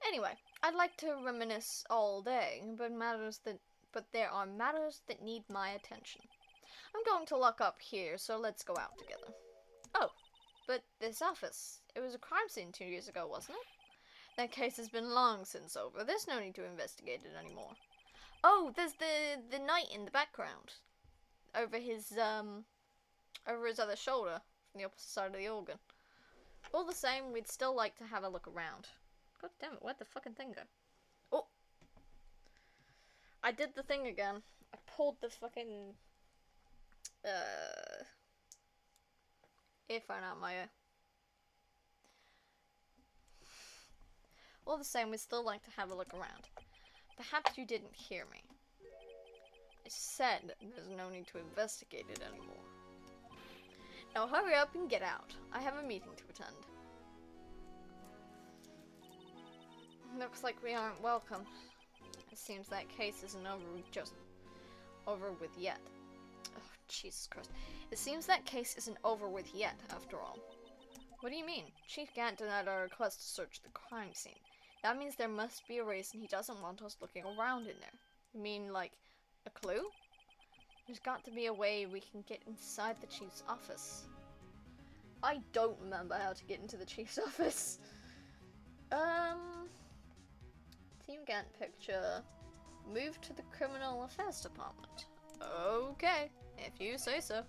Anyway, I'd like to reminisce all day, but there are matters that need my attention. I'm going to lock up here, so let's go out together. Oh, but this office, it was a crime scene 2 years ago, wasn't it? That case has been long since over. There's no need to investigate it anymore. Oh, there's the knight in the background. Over his other shoulder, from the opposite side of the organ. All the same, we'd still like to have a look around. God damn it, where'd the fucking thing go? Oh! I did the thing again. I pulled the fucking... earphone out my ear. All the same, we'd still like to have a look around. Perhaps you didn't hear me. I said there's no need to investigate it anymore. Now hurry up and get out. I have a meeting to attend. Looks like we aren't welcome. It seems that case isn't over with yet. Oh, Jesus Christ. It seems that case isn't over with yet, after all. What do you mean? Chief Gantt denied our request to search the crime scene. That means there must be a reason he doesn't want us looking around in there. You mean, like, a clue? There's got to be a way we can get inside the chief's office. I don't remember how to get into the chief's office. Team Gantt picture. Move to the criminal affairs department. Okay, if you say so.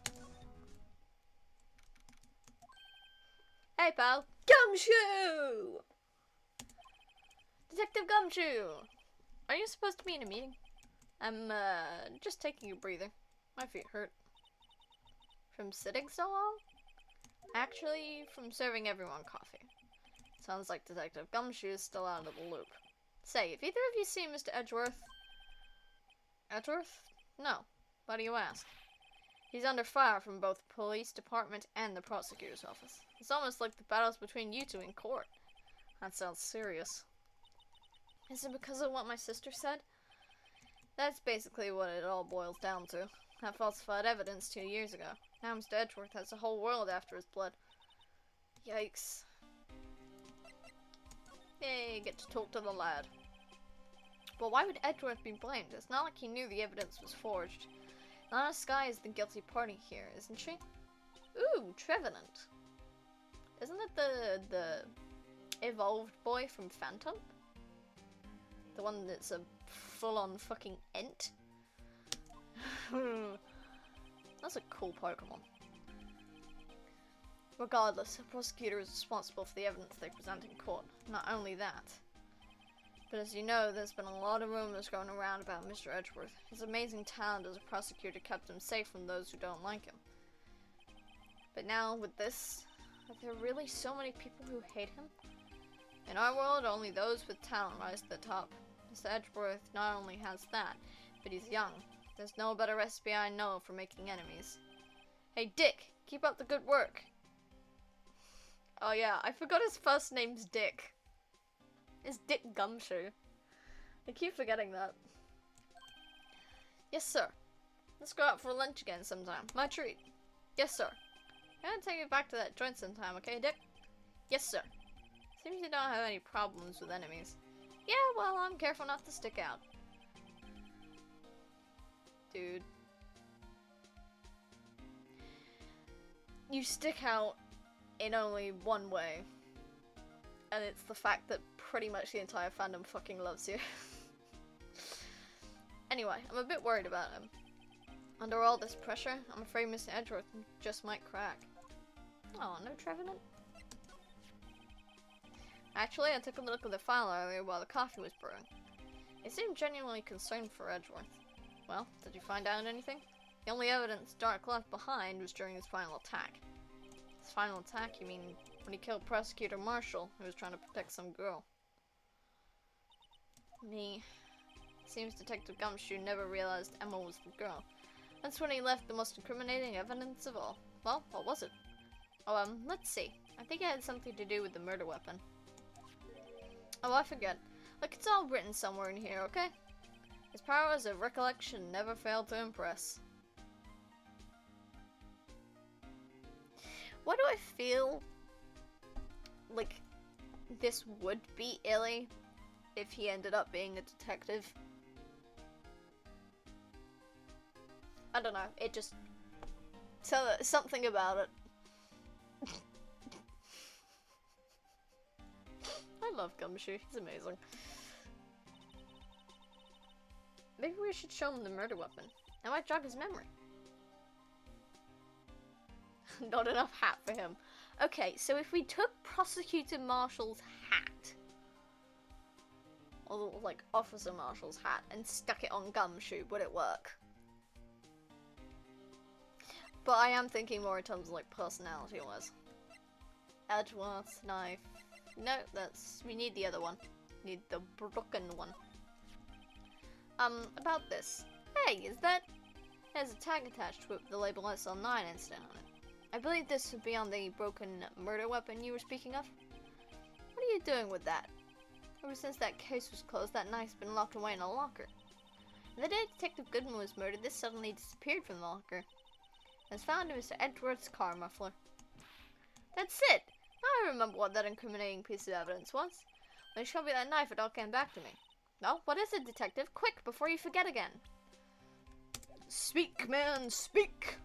Hey pal, Gumshoe! Detective Gumshoe! Are you supposed to be in a meeting? I'm, just taking a breather. My feet hurt. From sitting so long? Actually, from serving everyone coffee. Sounds like Detective Gumshoe is still out of the loop. Say, have either of you seen Mr. Edgeworth? Edgeworth? No. Why do you ask? He's under fire from both the police department and the prosecutor's office. It's almost like the battle's between you two in court. That sounds serious. Is it because of what my sister said? That's basically what it all boils down to. That falsified evidence 2 years ago. Now Mr. Edgeworth has the whole world after his blood. Yikes. Yay, get to talk to the lad. But why would Edgeworth be blamed? It's not like he knew the evidence was forged. Lana Skye is the guilty party here, isn't she? Ooh, Trevenant. Isn't it the evolved boy from Phantom? The one that's a full-on fucking ent? That's a cool Pokemon. Regardless, the prosecutor is responsible for the evidence they present in court. Not only that, but as you know, there's been a lot of rumors going around about Mr. Edgeworth. His amazing talent as a prosecutor kept him safe from those who don't like him. But now, with this, Are there really so many people who hate him? In our world, only those with talent rise to the top. Mr. Edgeworth not only has that, but he's young. There's no better recipe I know for making enemies. Hey Dick, keep up the good work. Oh yeah, I forgot his first name's Dick. It's Dick Gumshoe. I keep forgetting that. Yes, sir. Let's go out for lunch again sometime. My treat. Yes, sir. I'm gonna take you back to that joint sometime, okay, Dick? Yes, sir. Seems you don't have any problems with enemies. Yeah, well, I'm careful not to stick out. Dude. You stick out in only one way. And it's the fact that pretty much the entire fandom fucking loves you. Anyway, I'm a bit worried about him. Under all this pressure, I'm afraid Mr. Edgeworth just might crack. Oh, no Trevenant? Actually, I took a look at the file earlier while the coffee was brewing. It seemed genuinely concerned for Edgeworth. Well, did you find out anything? The only evidence Dark left behind was during his final attack. His final attack, you mean when he killed Prosecutor Marshall, who was trying to protect some girl. Seems Detective Gumshoe never realized Emma was the girl. That's when he left the most incriminating evidence of all. Well, what was it? Oh, let's see. I think it had something to do with the murder weapon. Oh, I forget. Look, it's all written somewhere in here, okay? His powers of recollection never failed to impress. Why do I feel like this would be Illy if he ended up being a detective? I don't know, it just... something about it. I love Gumshoe, he's amazing. Maybe we should show him the murder weapon. That might jog his memory. Not enough hat for him. Okay, so if we took Prosecutor Marshall's hat, or like Officer Marshall's hat, and stuck it on Gumshoe, would it work? But I am thinking more in terms of like personality-wise. Edgeworth's knife. No, we need the other one. Need the broken one. About this. Hey, is that... There's a tag attached with the label SL9 incident on it. I believe this would be on the broken murder weapon you were speaking of. What are you doing with that? Ever since that case was closed, that knife's been locked away in a locker. The day Detective Goodman was murdered, this suddenly disappeared from the locker. It was found in Mr. Edgeworth's car muffler. That's it! Now I remember what that incriminating piece of evidence was. When you showed me that knife, it all came back to me. Well, what is it, Detective? Quick, before you forget again. Speak, man, speak!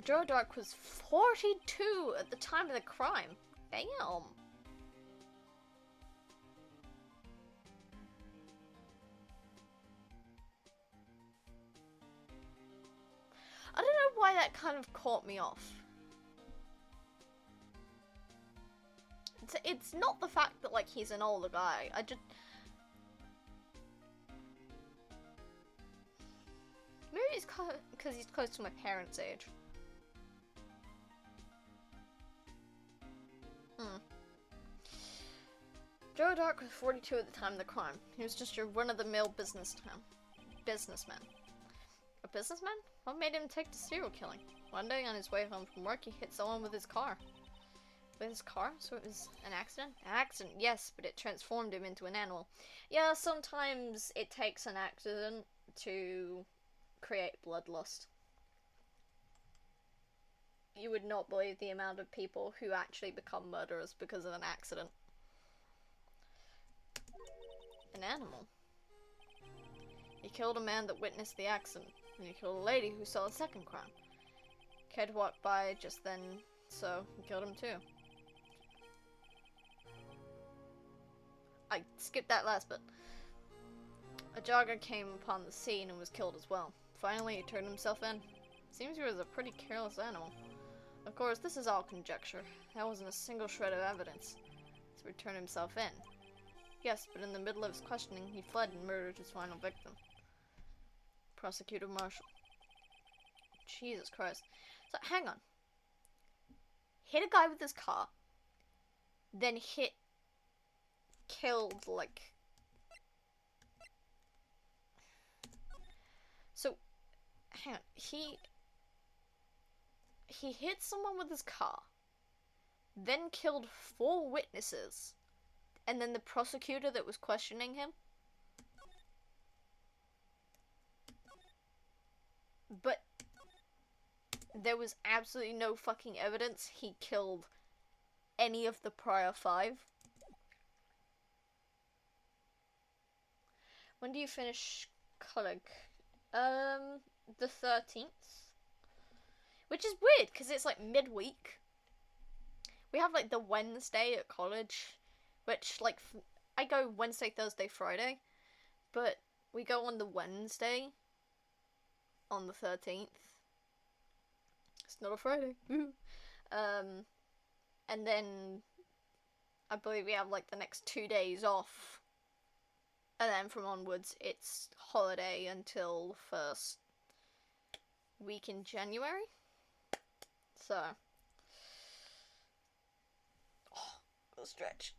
Joe Dark was 42 at the time of the crime. Damn. I don't know why that kind of caught me off. It's not the fact that, like, he's an older guy. Maybe it's because he's close to my parents' age. Joe Dark was 42 at the time of the crime. He was just your run-of-the-mill businessman. A businessman? What made him take to serial killing? One day on his way home from work, he hit someone with his car. With his car? So it was an accident? An accident, yes, but it transformed him into an animal. Yeah, sometimes it takes an accident to create bloodlust. You would not believe the amount of people who actually become murderers because of an accident. An animal. He killed a man that witnessed the accident, and he killed a lady who saw a second crime. Kid walked by just then, so he killed him too. I skipped that last bit. A jogger came upon the scene and was killed as well. Finally, he turned himself in. Seems he was a pretty careless animal. Of course, this is all conjecture. That wasn't a single shred of evidence. So he turned himself in. Yes, but in the middle of his questioning, he fled and murdered his final victim. Prosecutor Marshall. Jesus Christ. So, hang on. hit a guy with his car, then killed, like... So, hang on, he hit someone with his car, then killed 4 witnesses, and then the prosecutor that was questioning him. But there was absolutely no fucking evidence he killed any of the prior 5. When do you finish college? The 13th. Which is weird, because it's like midweek. We have like the Wednesday at college, which like, I go Wednesday, Thursday, Friday, but we go on the Wednesday on the 13th. It's not a Friday. And then I believe we have like the next 2 days off. And then from onwards, it's holiday until the first week in January. So, go stretch.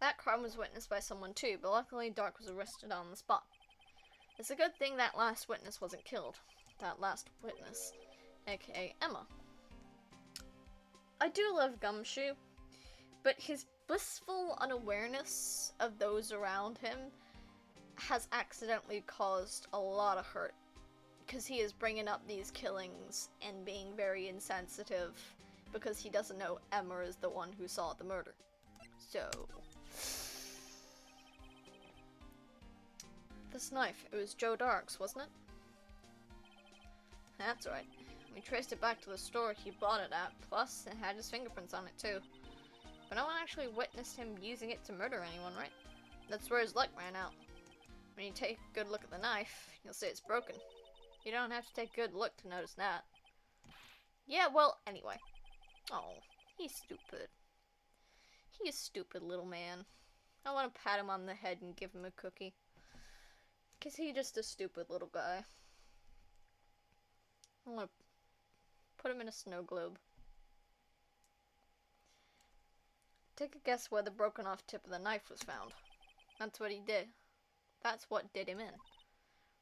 That crime was witnessed by someone too, but luckily Dark was arrested on the spot. It's a good thing that last witness wasn't killed. That last witness, aka Emma. I do love Gumshoe, but his blissful unawareness of those around him has accidentally caused a lot of hurt, because he is bringing up these killings and being very insensitive because he doesn't know Emma is the one who saw the murder. So, this knife, it was Joe Dark's, wasn't it? That's right. We traced it back to the store he bought it at, plus it had his fingerprints on it too. But no one actually witnessed him using it to murder anyone, right? That's where his luck ran out. When you take a good look at the knife, you'll see it's broken. You don't have to take a good look to notice that. Yeah, well, anyway. Oh, he's stupid. He is stupid, little man. I want to pat him on the head and give him a cookie. Because he's just a stupid little guy. I want to put him in a snow globe. Take a guess where the broken off tip of the knife was found. That's what he did. That's what did him in.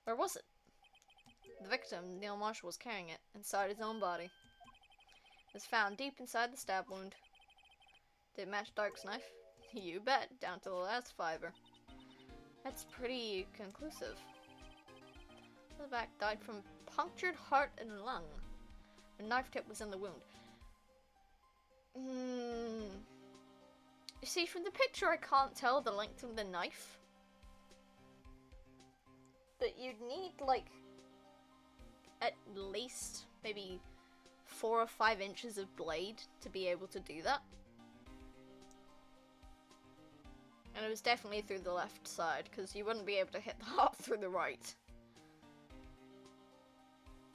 Where was it? The victim, Neil Marshall, was carrying it inside his own body. It was found deep inside the stab wound. Did it match Dark's knife? You bet, down to the last fiber. That's pretty conclusive. The back died from punctured heart and lung. The knife tip was in the wound. You see, from the picture I can't tell the length of the knife. But you'd need, like, at least maybe 4 or 5 inches of blade to be able to do that. And it was definitely through the left side, because you wouldn't be able to hit the heart through the right.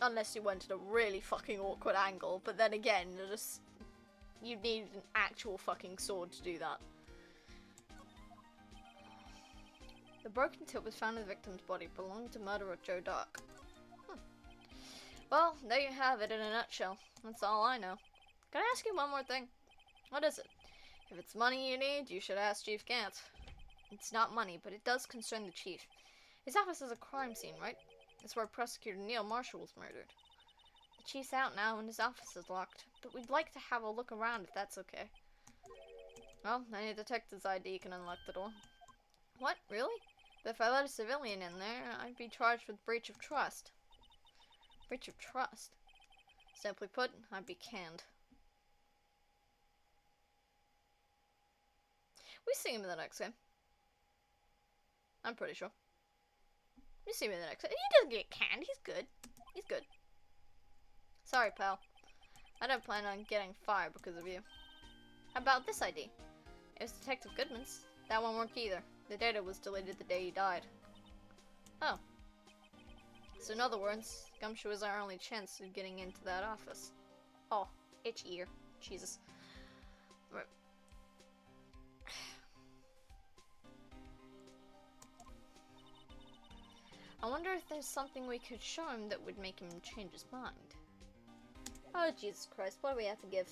Unless you went at a really fucking awkward angle, but then again, you'd need an actual fucking sword to do that. The broken tip was found in the victim's body, belonged to murderer Joe Dark. Well, there you have it in a nutshell. That's all I know. Can I ask you one more thing? What is it? If it's money you need, you should ask Chief Gant. It's not money, but it does concern the chief. His office is a crime scene, right? It's where Prosecutor Neil Marshall was murdered. The chief's out now and his office is locked, but we'd like to have a look around if that's okay. Well, any detective's ID can unlock the door. What? Really? But if I let a civilian in there, I'd be charged with breach of trust. Breach of trust? Simply put, I'd be canned. We see him in the next game. I'm pretty sure. We see him in the next game. He doesn't get canned. He's good. He's good. Sorry, pal. I don't plan on getting fired because of you. How about this ID? It was Detective Goodman's. That won't work either. The data was deleted the day he died. Oh. So in other words, Gumshoe is our only chance of getting into that office. Oh, itch ear. Jesus. Right. I wonder if there's something we could show him that would make him change his mind. Oh, Jesus Christ, what do we have to give?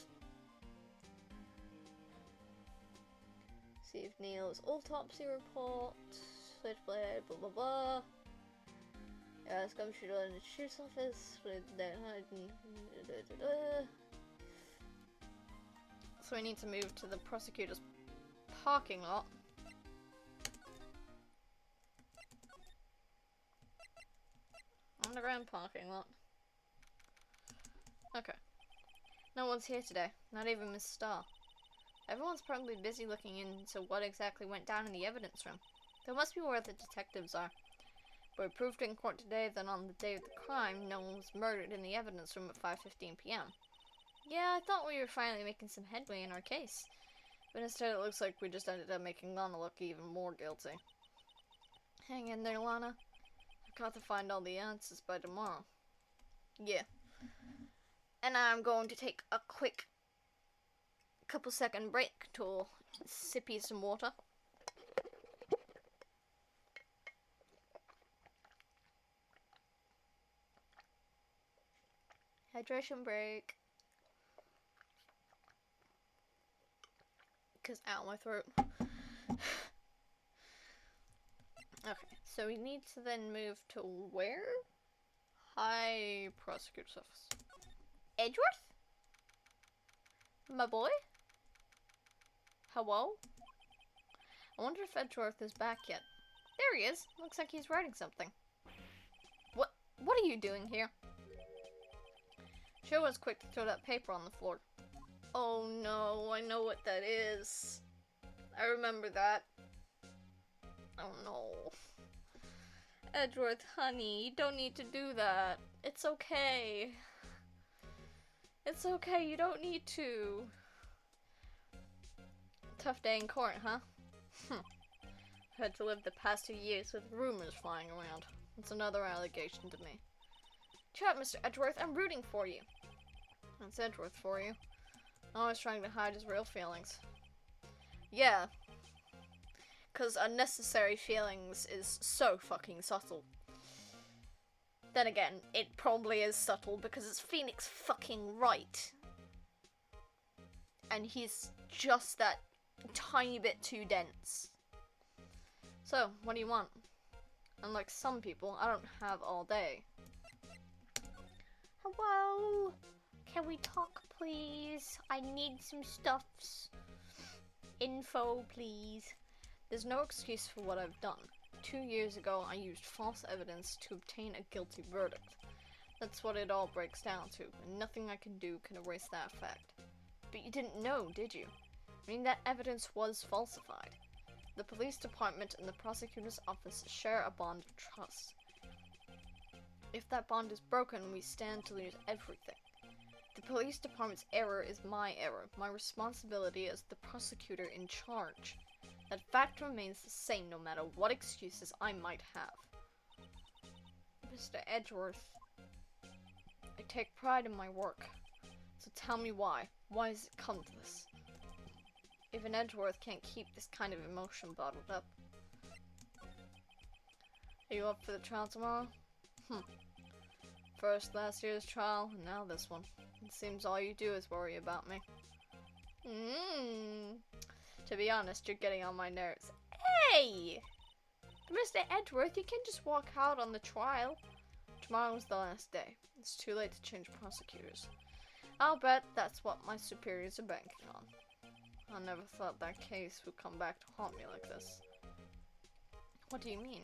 See if Neil's autopsy report, switchblade, blah blah blah. Yeah, it's come shoot in the sheriff's office. So we need to move to the prosecutor's parking lot. Underground parking lot. Okay. No one's here today, not even Miss Starr. Everyone's probably busy looking into what exactly went down in the evidence room. That must be where the detectives are. But we proved in court today that on the day of the crime, no one was murdered in the evidence room at 5:15 p.m. Yeah, I thought we were finally making some headway in our case. But instead it looks like we just ended up making Lana look even more guilty. Hang in there, Lana. I've got to find all the answers by tomorrow. Yeah. And I'm going to take a quick couple-second break to sippy some water. Hydration break. Because out my throat. Okay, so we need to then move to where? High Prosecutor's Office. Edgeworth? My boy? Hello? I wonder if Edgeworth is back yet. There he is. Looks like he's writing something. What are you doing here? Joe was quick to throw that paper on the floor. Oh no, I know what that is. I remember that. Oh no. Edgeworth, honey, you don't need to do that. It's okay. It's okay, you don't need to. Tough day in court, huh? I've had to live the past 2 years with rumors flying around. It's another allegation to me. Cheer up, Mr. Edgeworth, I'm rooting for you. That's Edgeworth for you. Always trying to hide his real feelings. Yeah. Because unnecessary feelings is so fucking subtle. Then again, it probably is subtle because it's Phoenix fucking Wright. And he's just that tiny bit too dense. So, what do you want? Unlike some people, I don't have all day. Hello? Can we talk, please? I need some stuffs. Info, please. There's no excuse for what I've done. 2 years ago, I used false evidence to obtain a guilty verdict. That's what it all breaks down to, and nothing I can do can erase that fact. But you didn't know, did you? I mean, that evidence was falsified. The police department and the prosecutor's office share a bond of trust. If that bond is broken, we stand to lose everything. The police department's error is my error, my responsibility as the prosecutor in charge. That fact remains the same no matter what excuses I might have. Mr. Edgeworth, I take pride in my work. So tell me why. Why has it come to this? Even Edgeworth can't keep this kind of emotion bottled up. Are you up for the trial tomorrow? First last year's trial, and now this one. It seems all you do is worry about me. To be honest, you're getting on my nerves. Hey! Mr. Edgeworth, you can just walk out on the trial. Tomorrow's the last day. It's too late to change prosecutors. I'll bet that's what my superiors are banking on. I never thought that case would come back to haunt me like this. What do you mean?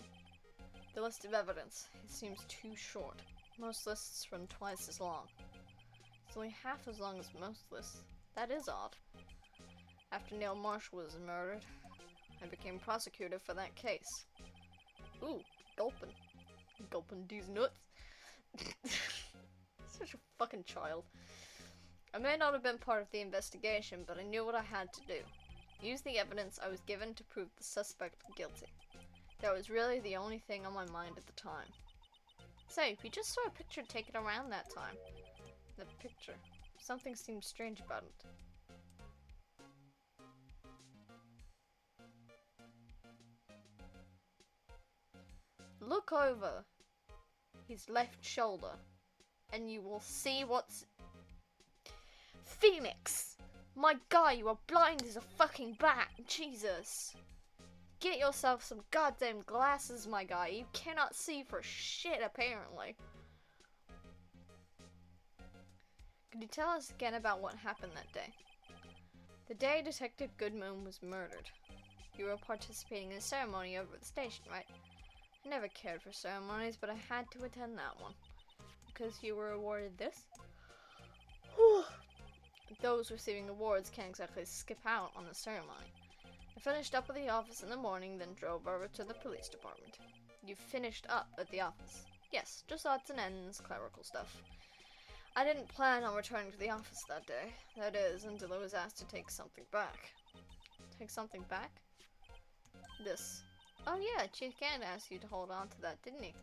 The list of evidence. It seems too short. Most lists run twice as long. It's only half as long as most lists. That is odd. After Neil Marshall was murdered, I became prosecutor for that case. Ooh, gulpin'. Gulpin' these nuts. Such a fucking child. I may not have been part of the investigation, but I knew what I had to do. Use the evidence I was given to prove the suspect guilty. That was really the only thing on my mind at the time. Say, we just saw a picture taken around that time. The picture. Something seemed strange about it. Look over his left shoulder, and you will see what's Phoenix! My guy, you are blind as a fucking bat. Jesus. Get yourself some goddamn glasses, my guy. You cannot see for shit, apparently. Could you tell us again about what happened that day? The day Detective Goodman was murdered. You were participating in a ceremony over at the station, right? I never cared for ceremonies, but I had to attend that one. Because you were awarded this? Those receiving awards can't exactly skip out on the ceremony. I finished up at the office in the morning, then drove over to the police department. You finished up at the office? Yes, just odds and ends, clerical stuff. I didn't plan on returning to the office that day. That is, until I was asked to take something back. Take something back? This. Oh yeah, Chief Gant asked you to hold on to that, didn't he?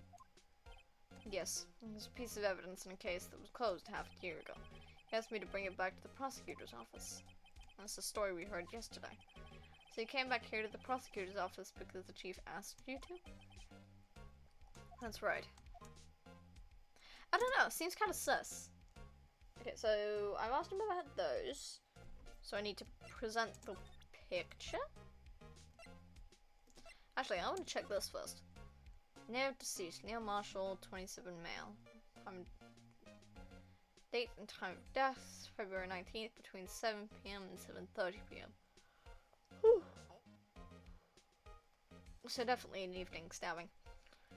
Yes, it was a piece of evidence in a case that was closed half a year ago. He asked me to bring it back to the prosecutor's office. That's the story we heard yesterday. So you came back here to the prosecutor's office because the chief asked you to? That's right. I don't know, seems kind of sus. Okay, so I've asked him about those. So I need to present the picture? Actually, I want to check this first. Name of deceased, Neil Marshall, 27 male. Date and time of death, February 19th, between 7 p.m. and 7:30 p.m. Whew. So definitely an evening stabbing.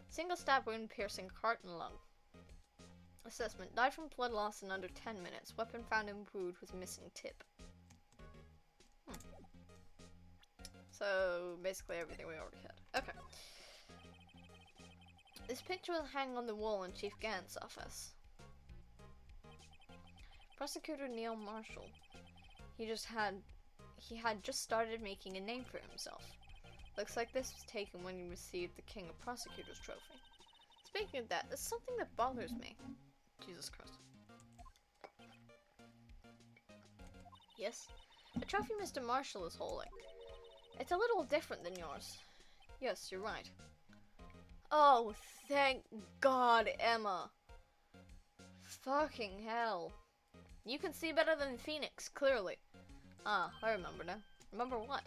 Single stab wound piercing heart and lung. Assessment. Died from blood loss in under 10 minutes. Weapon found in wound with missing tip. So basically everything we already had. Okay. This picture will hang on the wall in Chief Gant's office. Prosecutor Neil Marshall. He had just started making a name for himself. Looks like this was taken when he received the King of Prosecutors trophy. Speaking of that, there's something that bothers me. Jesus Christ. Yes? The trophy Mr. Marshall is holding. It's a little different than yours. Yes, you're right. Oh, thank God, Emma. Fucking hell. You can see better than Phoenix, clearly. Ah, I remember now. Remember what?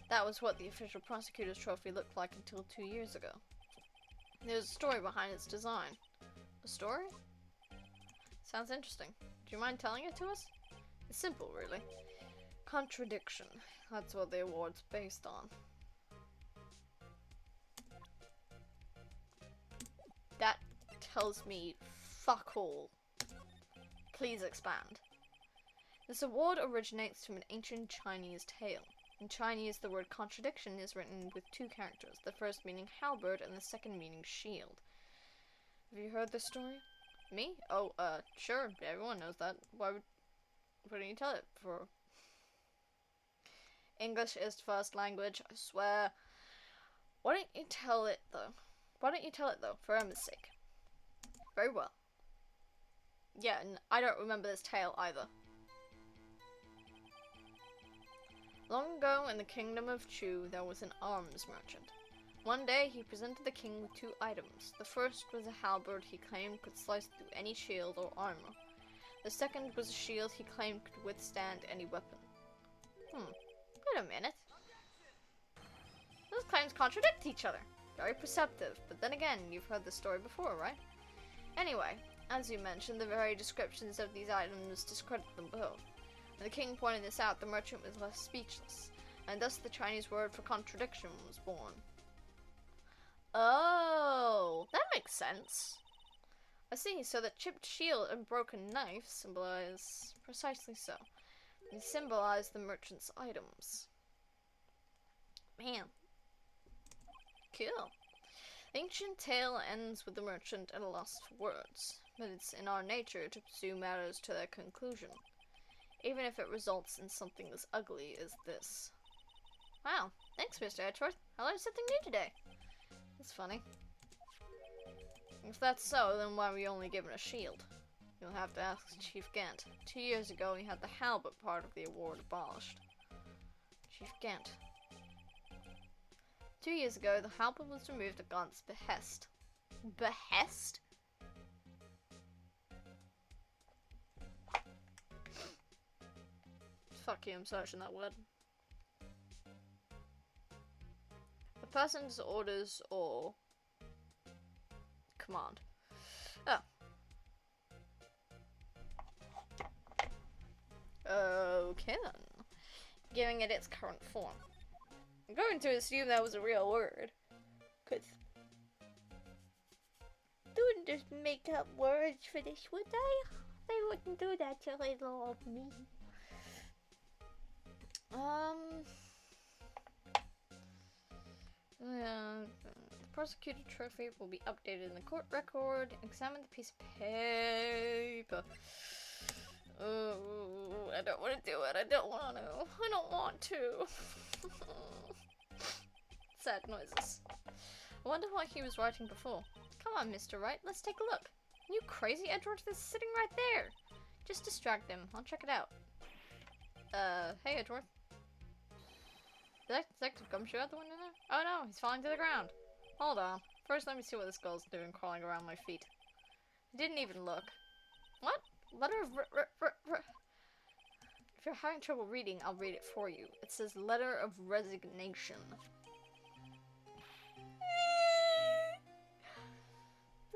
That was what the official prosecutor's trophy looked like until 2 years ago. There's a story behind its design. A story? Sounds interesting. Do you mind telling it to us? It's simple, really. Contradiction. That's what the award's based on. That tells me fuck all. Please expand. This award originates from an ancient Chinese tale. In Chinese, the word contradiction is written with 2 characters, the first meaning halberd and the second meaning shield. Have you heard this story? Me? Oh, sure, everyone knows that. Why don't you tell it for? English is first language, I swear. Why don't you tell it, though? Why don't you tell it, though, for Emma's sake? Very well. Yeah, and I don't remember this tale either. Long ago in the kingdom of Chu, there was an arms merchant. One day, he presented the king with 2 items. The first was a halberd he claimed could slice through any shield or armor. The second was a shield he claimed could withstand any weapon. Wait a minute. Those claims contradict each other. Very perceptive, but then again, you've heard the story before, right? Anyway, as you mentioned, the very descriptions of these items discredit them both. When the king pointed this out, the merchant was left speechless, and thus the Chinese word for contradiction was born. Oh, that makes sense. I see, so the chipped shield and broken knife symbolize precisely so. They symbolize the merchant's items. Man. Cool. The ancient tale ends with the merchant at a loss for words, but it's in our nature to pursue matters to their conclusion, even if it results in something as ugly as this. Wow, thanks, Mr. Edgeworth. I learned something new today. That's funny. If that's so, then why were you only given a shield? You'll have to ask Chief Gant. 2 years ago, he had the halberd part of the award abolished. Chief Gant. 2 years ago, the halberd was removed at Gant's behest. Behest? Fuck you, I'm searching that word. A person's orders or command. Oh. Okay then. Giving it its current form. I'm going to assume that was a real word. Cause they wouldn't just make up words for this, would they? They wouldn't do that to little old me. The prosecutor trophy will be updated in the court record. Examine the piece of paper. Oh, I don't want to do it. I don't want to. Sad noises. I wonder what he was writing before. Come on, Mr. Wright, let's take a look. You crazy? Edward is sitting right there. Just distract him. I'll check it out. Hey, Edward. Did Detective Gumshoe out the window there? Oh no, he's falling to the ground. Hold on. First, let me see what this girl's doing crawling around my feet. I didn't even look. What? Letter of If you're having trouble reading, I'll read it for you. It says letter of resignation.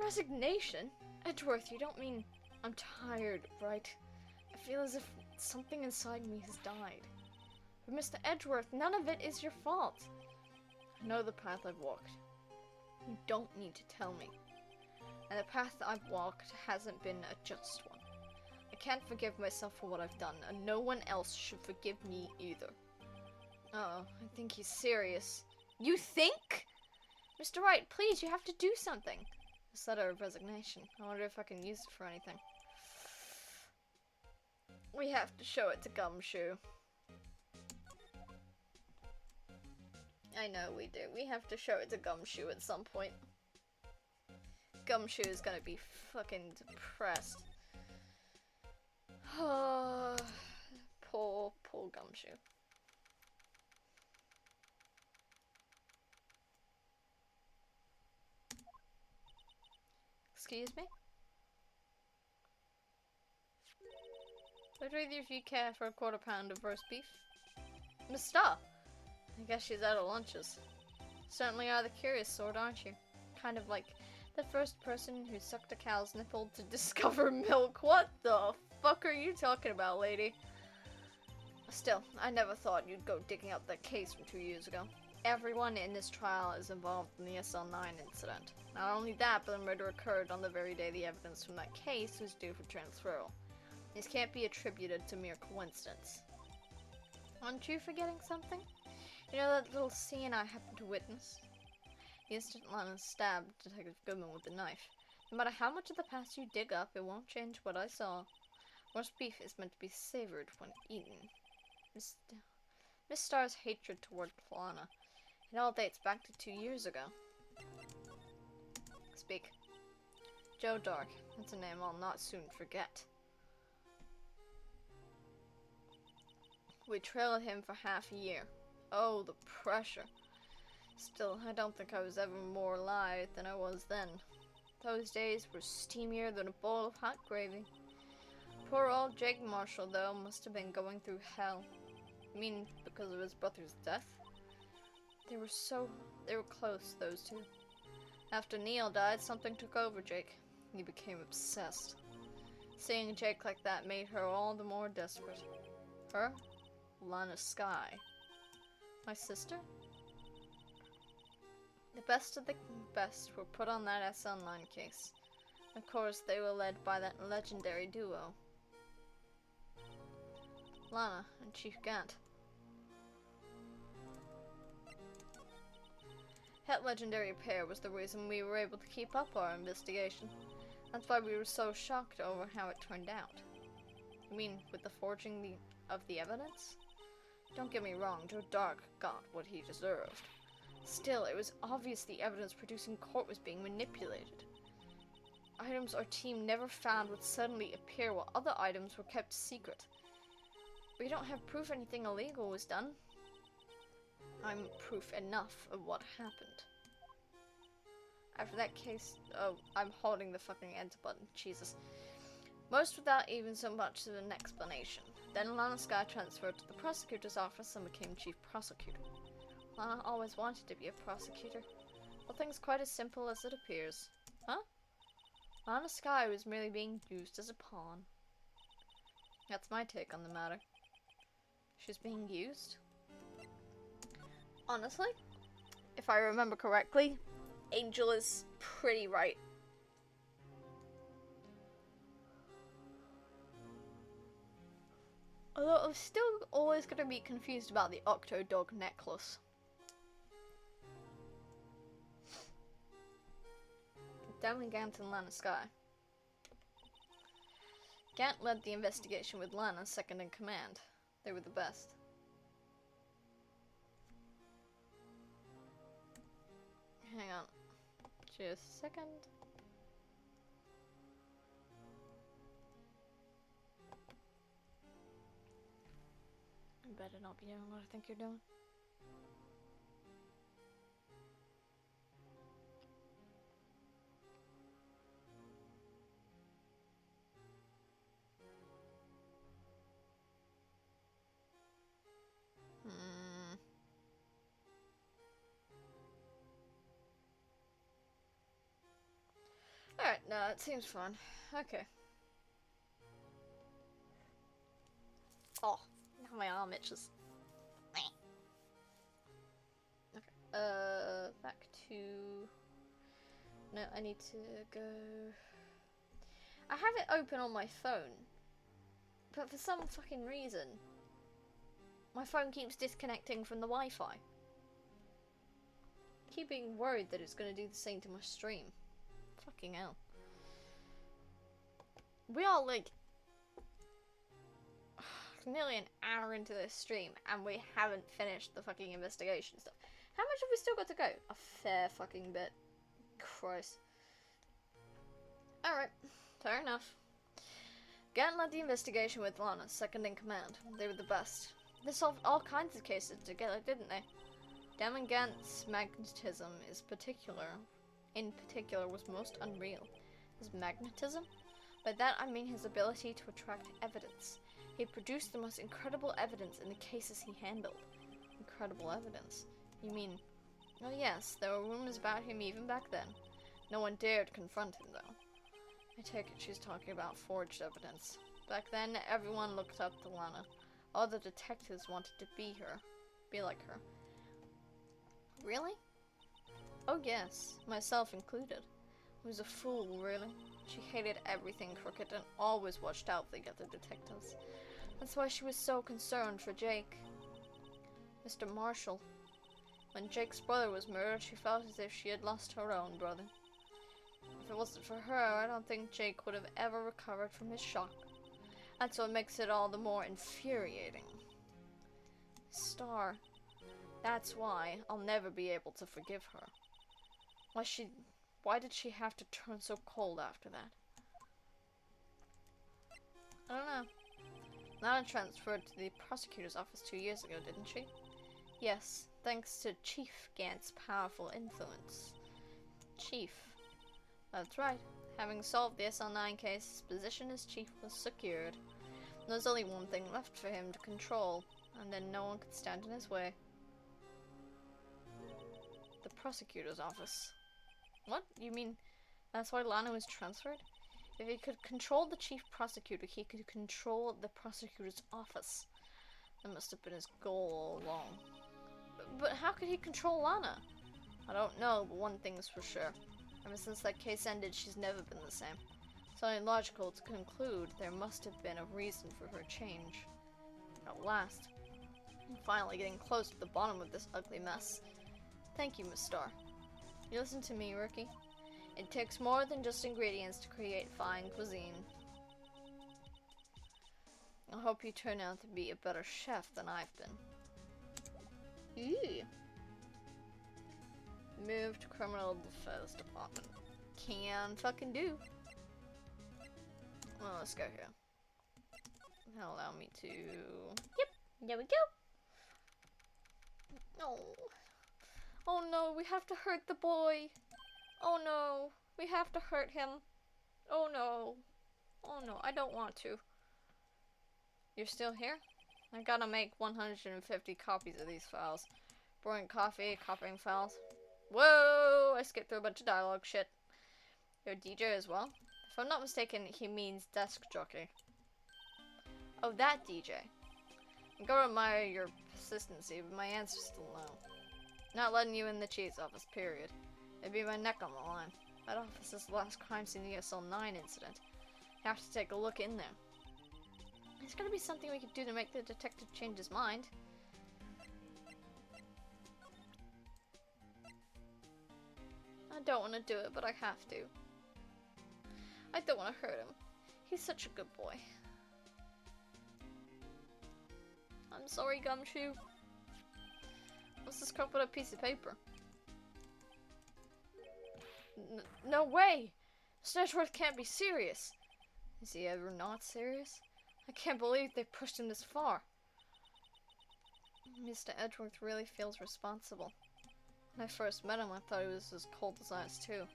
Resignation? Edgeworth, you don't mean I'm tired, right? I feel as if something inside me has died. But Mr. Edgeworth, none of it is your fault. I know the path I've walked. You don't need to tell me. And the path I've walked hasn't been a just one. I can't forgive myself for what I've done, and no one else should forgive me either. Oh, I think he's serious. You think? Mr. Wright, please, you have to do something. This letter of resignation. I wonder if I can use it for anything. We have to show it to Gumshoe. I know we do. We have to show it to Gumshoe at some point. Gumshoe is gonna be fucking depressed. Poor Gumshoe. Excuse me? I'd rather if you care for a quarter pound of roast beef. Miss Star! I guess she's out of lunches. Certainly are the curious sort, aren't you? Kind of like the first person who sucked a cow's nipple to discover milk. What the fuck are you talking about, lady? Still, I never thought you'd go digging up that case from 2 years ago. Everyone in this trial is involved in the SL9 incident. Not only that, but the murder occurred on the very day the evidence from that case was due for transferal. This can't be attributed to mere coincidence. Aren't you forgetting something? You know that little scene I happened to witness? The instant Lana stabbed Detective Goodman with the knife. No matter how much of the past you dig up, it won't change what I saw. Roast beef is meant to be savored when eaten. Miss Star's hatred toward Lana. It all dates back to 2 years ago. Speak. Joe Dark. That's a name I'll not soon forget. We trailed him for half a year. Oh, the pressure. Still, I don't think I was ever more alive than I was then. Those days were steamier than a bowl of hot gravy. Poor old Jake Marshall, though, must have been going through hell. I mean, because of his brother's death? They were close, those two. After Neil died, something took over Jake. He became obsessed. Seeing Jake like that made her all the more desperate. Her? Lana Skye. My sister? The best of the best were put on that SL9 case. Of course, they were led by that legendary duo. Lana and Chief Gant. That legendary pair was the reason we were able to keep up our investigation. That's why we were so shocked over how it turned out. You mean, with the forging of the evidence? Don't get me wrong, Joe Dark got what he deserved. Still, it was obvious the evidence produced in court was being manipulated. Items our team never found would suddenly appear while other items were kept secret. We don't have proof anything illegal was done. I'm proof enough of what happened. After that case, oh, I'm holding the fucking enter button, Jesus. Most without even so much of an explanation. Then Lana Sky transferred to the prosecutor's office and became chief prosecutor. Lana always wanted to be a prosecutor. Well, things quite as simple as it appears. Huh? Lana Sky was merely being used as a pawn. That's my take on the matter. She's being used? Honestly, if I remember correctly, Angel is pretty right. Although I'm still always going to be confused about the Octo Dog necklace. Damn Gant and Lana Sky. Gant led the investigation with Lana second in command. They were the best. Hang on. Just a second. You better not be doing what I think you're doing. Alright, no, it seems fun. Okay. Oh, now my arm itches. Okay. Back to... No, I need to go... I have it open on my phone. But for some fucking reason, my phone keeps disconnecting from the Wi-Fi. I keep being worried that it's going to do the same to my stream. Fucking hell. We are like nearly an hour into this stream and we haven't finished the fucking investigation stuff. How much have we still got to go? A fair fucking bit. Christ. Alright, fair enough. Gant led the investigation with Lana, second in command. They were the best. They solved all kinds of cases together, didn't they? Damon Gant's magnetism in particular was most unreal. His magnetism? By that I mean his ability to attract evidence. He produced the most incredible evidence in the cases he handled. Incredible evidence? You mean... Oh yes, there were rumors about him even back then. No one dared confront him though. I take it she's talking about forged evidence. Back then, everyone looked up to Lana. All the detectives wanted to be like her. Really? Oh yes, myself included. I was a fool, really. She hated everything crooked and always watched out for the other detectives. That's why she was so concerned for Jake. Mr. Marshall. When Jake's brother was murdered, she felt as if she had lost her own brother. If it wasn't for her, I don't think Jake would have ever recovered from his shock. That's what makes it all the more infuriating. Star. That's why I'll never be able to forgive her. Why did she have to turn so cold after that? I don't know. Lana transferred to the prosecutor's office 2 years ago, didn't she? Yes, thanks to Chief Gant's powerful influence. Chief. That's right. Having solved the SL9 case, his position as chief was secured. There's only one thing left for him to control, and then no one could stand in his way. The prosecutor's office. What? You mean that's why Lana was transferred? If he could control the chief prosecutor, he could control the prosecutor's office. That must have been his goal all along. But how could he control Lana? I don't know, but one thing is for sure. Ever since that case ended, she's never been the same. It's only logical to conclude there must have been a reason for her change. At last, I'm finally getting close to the bottom of this ugly mess. Thank you, Miss Starr. You listen to me, rookie. It takes more than just ingredients to create fine cuisine. I hope you turn out to be a better chef than I've been. Ew. Move to criminal defense department. Can fucking do. Well, let's go here. That'll allow me to... Yep, there we go. Oh. Oh no, we have to hurt the boy. Oh no, we have to hurt him. Oh no. Oh no, I don't want to. You're still here? I gotta make 150 copies of these files. Brewing coffee, copying files. Whoa! I skipped through a bunch of dialogue shit. You're a DJ as well? If I'm not mistaken, he means desk jockey. Oh, that DJ. I gotta admire your persistency, but my answer's still no. Not letting you in the cheese office, period. It'd be my neck on the line. That office is the last crime scene in the SL9 incident. You have to take a look in there. There's gotta be something we could do to make the detective change his mind. I don't want to do it, but I have to. I don't want to hurt him. He's such a good boy. I'm sorry, Gumshoe. What's this crumpled up piece of paper? No way! Sedgeworth can't be serious. Is he ever not serious? I can't believe they pushed him this far. Mr. Edgeworth really feels responsible. When I first met him, I thought he was as cold as ice too.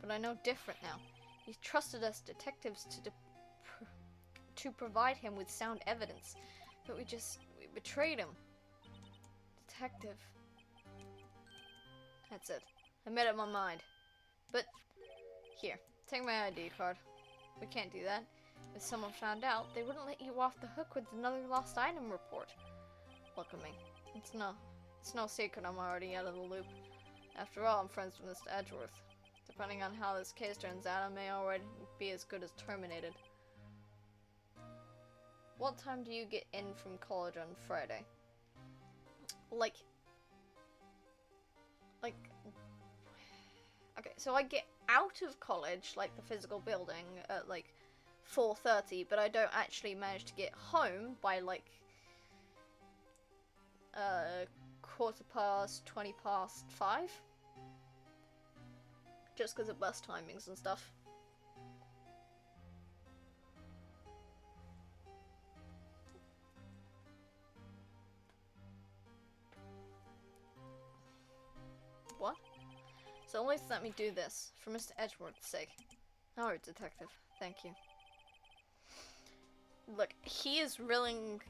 But I know different now. He trusted us detectives to provide him with sound evidence. But we betrayed him. Detective. That's it. I made up my mind. But, here, take my ID card. We can't do that. If someone found out, they wouldn't let you off the hook with another lost item report. Look at me. It's no secret I'm already out of the loop. After all, I'm friends with Mr. Edgeworth. Depending on how this case turns out, I may already be as good as terminated. What time do you get in from college on Friday? Okay, so I get out of college, like the physical building, at like 4:30, but I don't actually manage to get home by like 5:15. Just because of bus timings and stuff. What? So at least let me do this, for Mr. Edgeworth's sake. Alright, detective. Thank you. Look, he's willing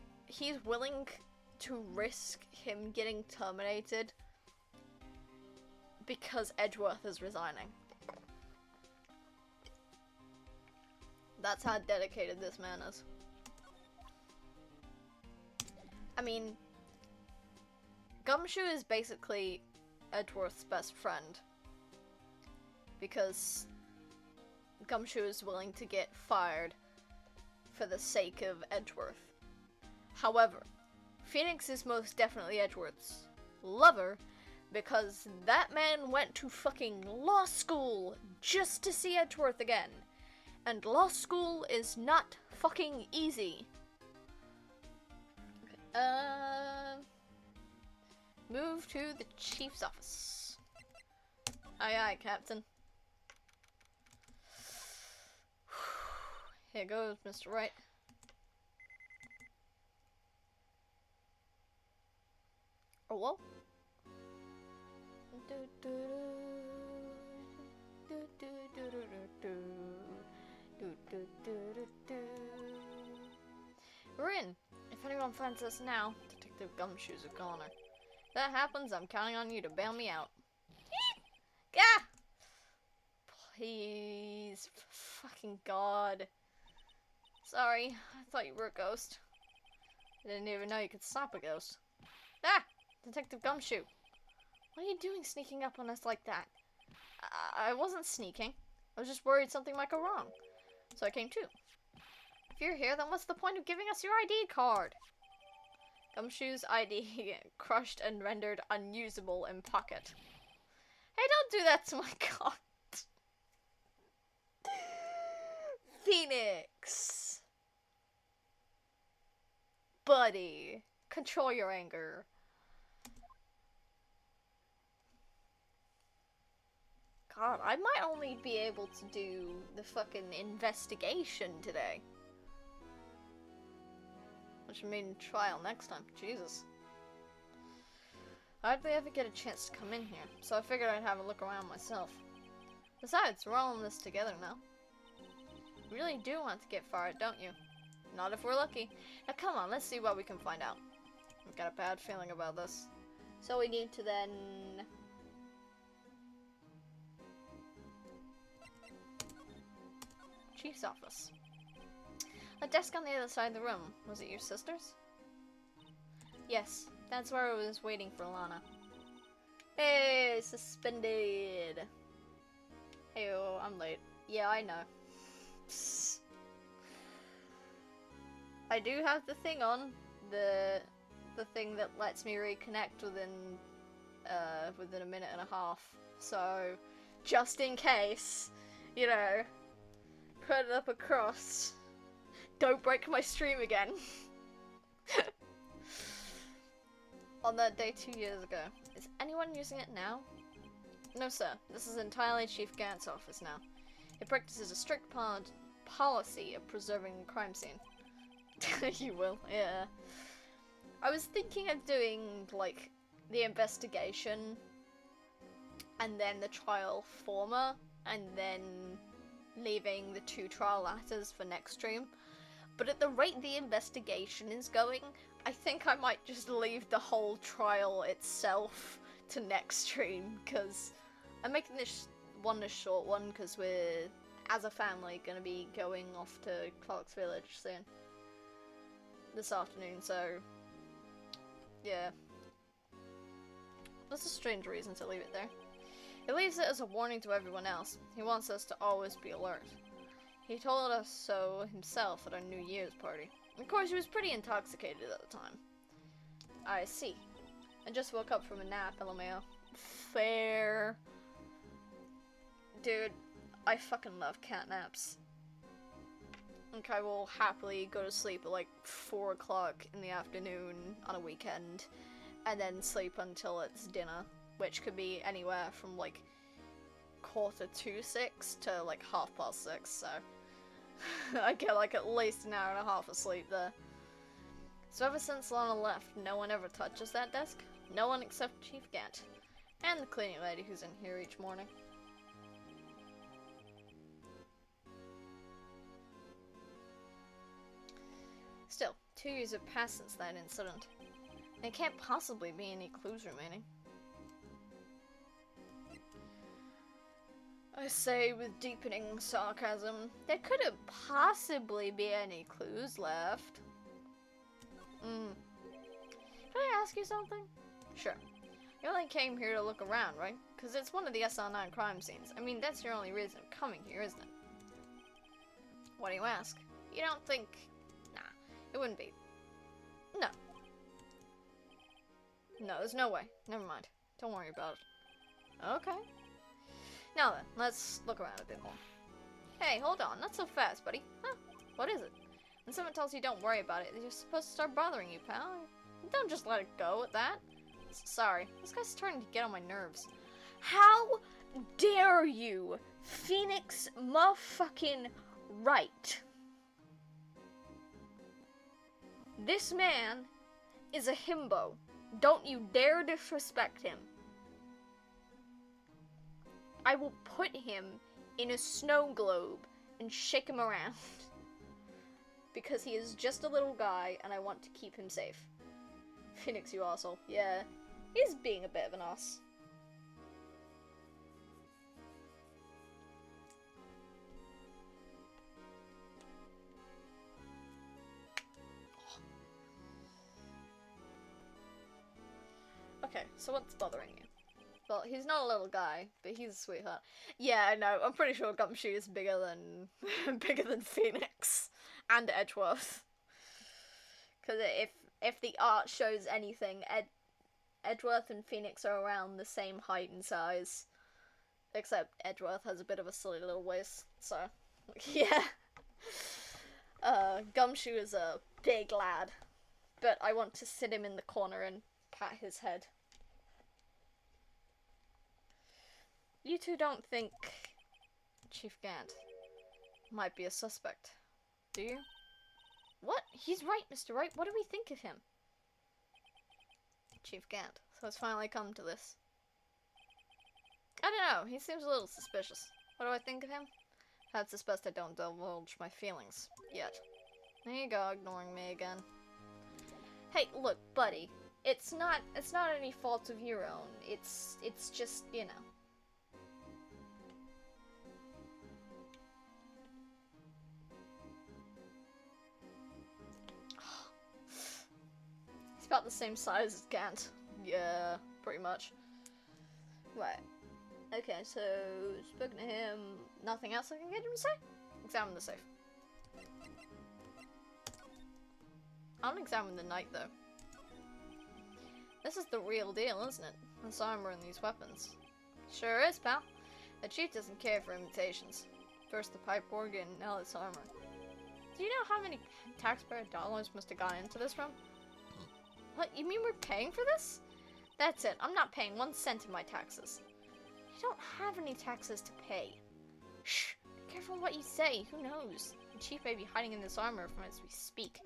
to risk him getting terminated because Edgeworth is resigning. That's how dedicated this man is. I mean, Gumshoe is basically Edgeworth's best friend. Because Gumshoe is willing to get fired for the sake of Edgeworth. However, Phoenix is most definitely Edgeworth's lover because that man went to fucking law school just to see Edgeworth again. And law school is not fucking easy. Okay. Move to the chief's office. Aye aye, Captain. Here goes, Mr. Wright. Oh, whoa. We're in. If anyone finds us now, Detective Gumshoe's a goner. If that happens, I'm counting on you to bail me out. Gah! Please, for fucking God. Sorry, I thought you were a ghost. I didn't even know you could stop a ghost. Ah! Detective Gumshoe. What are you doing sneaking up on us like that? I wasn't sneaking. I was just worried something might go wrong. So I came too. If you're here, then what's the point of giving us your ID card? Gumshoe's ID crushed and rendered unusable in pocket. Hey, don't do that to my god. Phoenix. Buddy, control your anger. God, I might only be able to do the fucking investigation today. Which will mean trial next time. Jesus. I hardly ever get a chance to come in here, so I figured I'd have a look around myself. Besides, we're all in this together now. You really do want to get fired, don't you? Not if we're lucky. Now come on, let's see what we can find out. I've got a bad feeling about this. So we need to then... Chief's office. A desk on the other side of the room. Was it your sister's? Yes, that's where I was waiting for Lana. Hey, suspended. Hey, I'm late. Yeah, I know. Psst. I do have the thing on, the thing that lets me reconnect within a minute and a half. So, just in case, you know, put it up across. Don't break my stream again. On that day 2 years ago. Is anyone using it now? No, sir. This is entirely Chief Gant's office now. It practices a strict policy of preserving the crime scene. You will, yeah. I was thinking of doing, like, the investigation, and then the trial former, and then leaving the 2 trial letters for next stream. But at the rate the investigation is going, I think I might just leave the whole trial itself to next stream, because I'm making this one a short one, because we're, as a family, going to be going off to Clark's Village soon. This afternoon, so yeah. That's a strange reason to leave it there. He leaves it as a warning to everyone else. He wants us to always be alert. He told us so himself at our New Year's party. Of course, he was pretty intoxicated at the time. I see. I just woke up from a nap, LMAO. Fair. Dude, I fucking love cat naps. Like, I will happily go to sleep at like 4 o'clock in the afternoon on a weekend, and then sleep until it's dinner, which could be anywhere from like 6:45 to like 6:30, so I get like at least an hour and a half of sleep there. So ever since Lana left, no one ever touches that desk. No one except Chief Gant, and the cleaning lady who's in here each morning. Still, 2 years have passed since that incident. There can't possibly be any clues remaining. I say with deepening sarcasm, there couldn't possibly be any clues left. Can I ask you something? Sure. You only came here to look around, right? Because it's one of the SL9 crime scenes. I mean, that's your only reason of coming here, isn't it? Why do you ask? You don't think... Nah, it wouldn't be. No. No, there's no way. Never mind. Don't worry about it. Okay. Now then, let's look around a bit more. Hey, hold on. Not so fast, buddy. Huh? What is it? When someone tells you don't worry about it, you're supposed to start bothering you, pal. Don't just let it go at that. Sorry. This guy's starting to get on my nerves. How dare you, Phoenix motherfucking Wright? This man is a himbo. Don't you dare disrespect him. I will put him in a snow globe and shake him around. Because he is just a little guy and I want to keep him safe. Phoenix, you asshole. Yeah, he's being a bit of an ass. Okay, so what's bothering you? Well, he's not a little guy, but he's a sweetheart. Yeah, I know. I'm pretty sure Gumshoe is bigger than bigger than Phoenix and Edgeworth. Because if the art shows anything, Edgeworth and Phoenix are around the same height and size, except Edgeworth has a bit of a silly little waist. So, yeah. Gumshoe is a big lad, but I want to sit him in the corner and pat his head. You two don't think Chief Gant might be a suspect, do you? What? He's right, Mr. Wright. What do we think of him? Chief Gant. So it's finally come to this. I don't know. He seems a little suspicious. What do I think of him? Perhaps it's best I don't divulge my feelings yet. There you go, ignoring me again. Hey, look, buddy. It's not any fault of your own. It's just, you know. He's about the same size as Gant. Yeah, pretty much. Right. Okay, so spoken to him. Nothing else I can get him to say? Examine the safe. I don't examine the knight though. This is the real deal, isn't it? This armor and these weapons. Sure is, pal. The chief doesn't care for imitations. First the pipe organ, now this armor. Do you know how many taxpayer dollars must have gone into this room? What, you mean we're paying for this? That's it, I'm not paying 1 cent in my taxes. You don't have any taxes to pay. Shh, be careful what you say, who knows? The chief may be hiding in this armor from as we speak.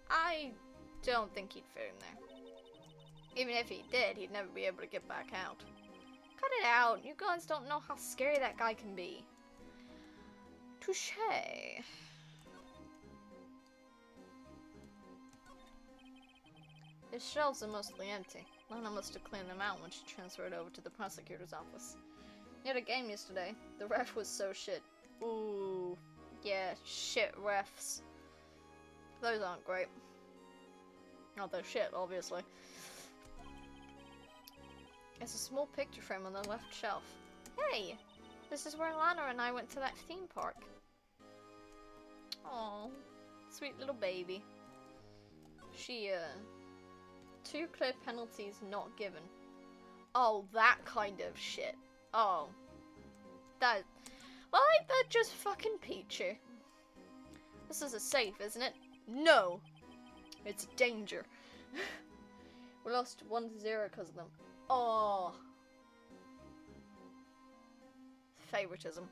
I don't think he'd fit in there. Even if he did, he'd never be able to get back out. Cut it out, you guys don't know how scary that guy can be. Touché. His shelves are mostly empty. Lana must have cleaned them out when she transferred over to the prosecutor's office. He had a game yesterday. The ref was so shit. Ooh. Yeah, shit refs. Those aren't great. Not their shit, obviously. There's a small picture frame on the left shelf. Hey! This is where Lana and I went to that theme park. Aww. Sweet little baby. She, 2 clear penalties not given. Oh, that kind of shit. Oh. That... Well, ain't that just fucking peachy? This is a safe, isn't it? No! It's a danger. We lost 1-0 because of them. Oh. Favoritism.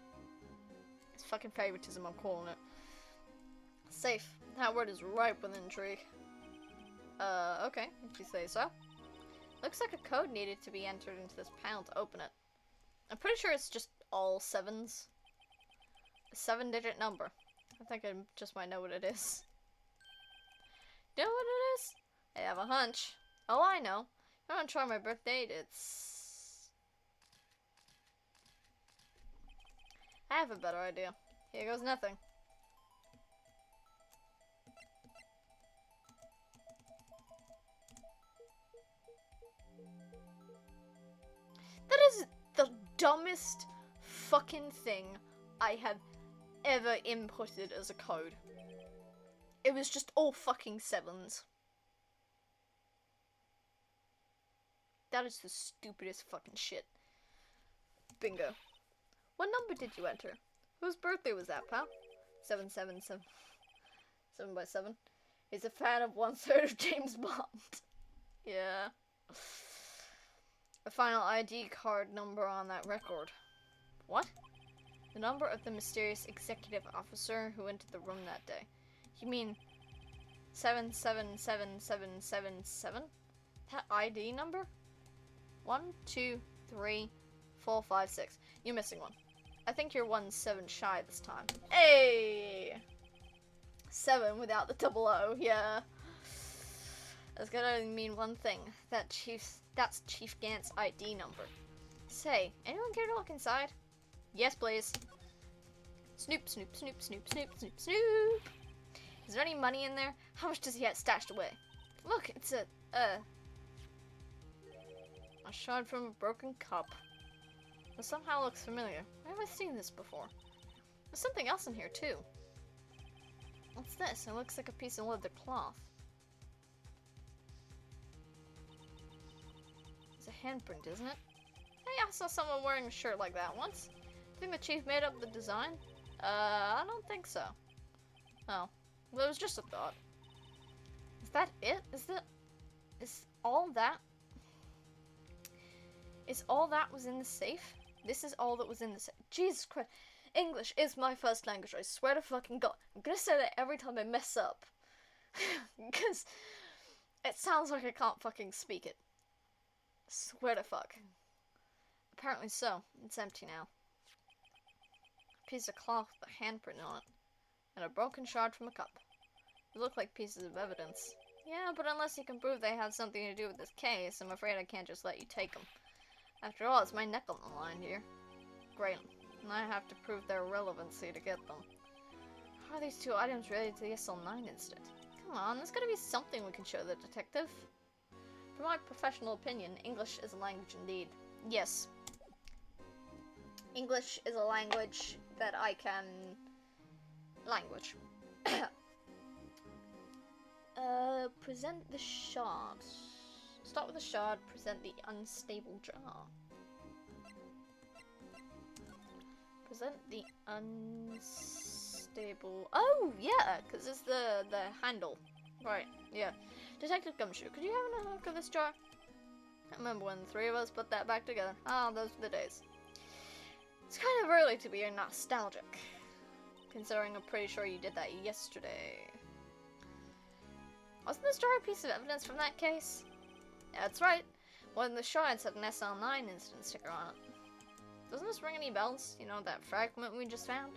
It's fucking favoritism, I'm calling it. Safe. That word is ripe with intrigue. Okay, if you say so. Looks like a code needed to be entered into this panel to open it. I'm pretty sure it's just all 7s. A 7-digit number. I think I just might know what it is. You know what it is? I have a hunch. Oh, I know. I want to try my birth date. It's... I have a better idea. Here goes nothing. That is the dumbest fucking thing I have ever inputted as a code. It was just all fucking 7s. That is the stupidest fucking shit. Bingo. What number did you enter? Whose birthday was that, pal? 777. 7x7. He's a fan of 1/3 of James Bond. Yeah. A final ID card number on that record. What? The number of the mysterious executive officer who entered the room that day. You mean 777777? That ID number? 1, 2, 3, 4, 5, 6. You're missing one. I think you're 1-7 shy this time. Hey! 7 without the double O, yeah. That's gonna only mean one thing. That's Chief Gant's ID number. Say, anyone care to look inside? Yes, please. Snoop, snoop, snoop, snoop, snoop, snoop, snoop. Is there any money in there? How much does he have stashed away? Look, it's a shard from a broken cup. It somehow looks familiar. Where have I seen this before? There's something else in here, too. What's this? It looks like a piece of leather cloth. It's a handprint, isn't it? Hey, I saw someone wearing a shirt like that once. Think the chief made up the design? I don't think so. Oh. Well, it was just a thought. Is that it? Is all that was in the safe? This is all that was in the safe. Jesus Christ. English is my first language. I swear to fucking God. I'm gonna say that every time I mess up. Because it sounds like I can't fucking speak it. Swear to fuck. Apparently so. It's empty now. A piece of cloth with a handprint on it. and a broken shard from a cup. They look like pieces of evidence. Yeah, but unless you can prove they have something to do with this case, I'm afraid I can't just let you take them. After all, it's my neck on the line here. Great. And I have to prove their relevancy to get them. How are these two items related to the SL9 incident? Come on, there's gotta be something we can show the detective. From my professional opinion, English is a language indeed. Yes. English is a language that I can... Language. Present the shard. Start with the shard, present the unstable jar. Present the unstable... Oh, yeah, because it's the handle. Right, yeah. Detective Gumshoe, could you have a look at this jar? I remember when the three of us put that back together. Ah, those were the days. It's kind of early to be nostalgic, considering I'm pretty sure you did that yesterday. Wasn't this jar a piece of evidence from that case? Yeah, that's right. One of the shards had an SL9 incident sticker on it. Doesn't this ring any bells? You know, that fragment we just found?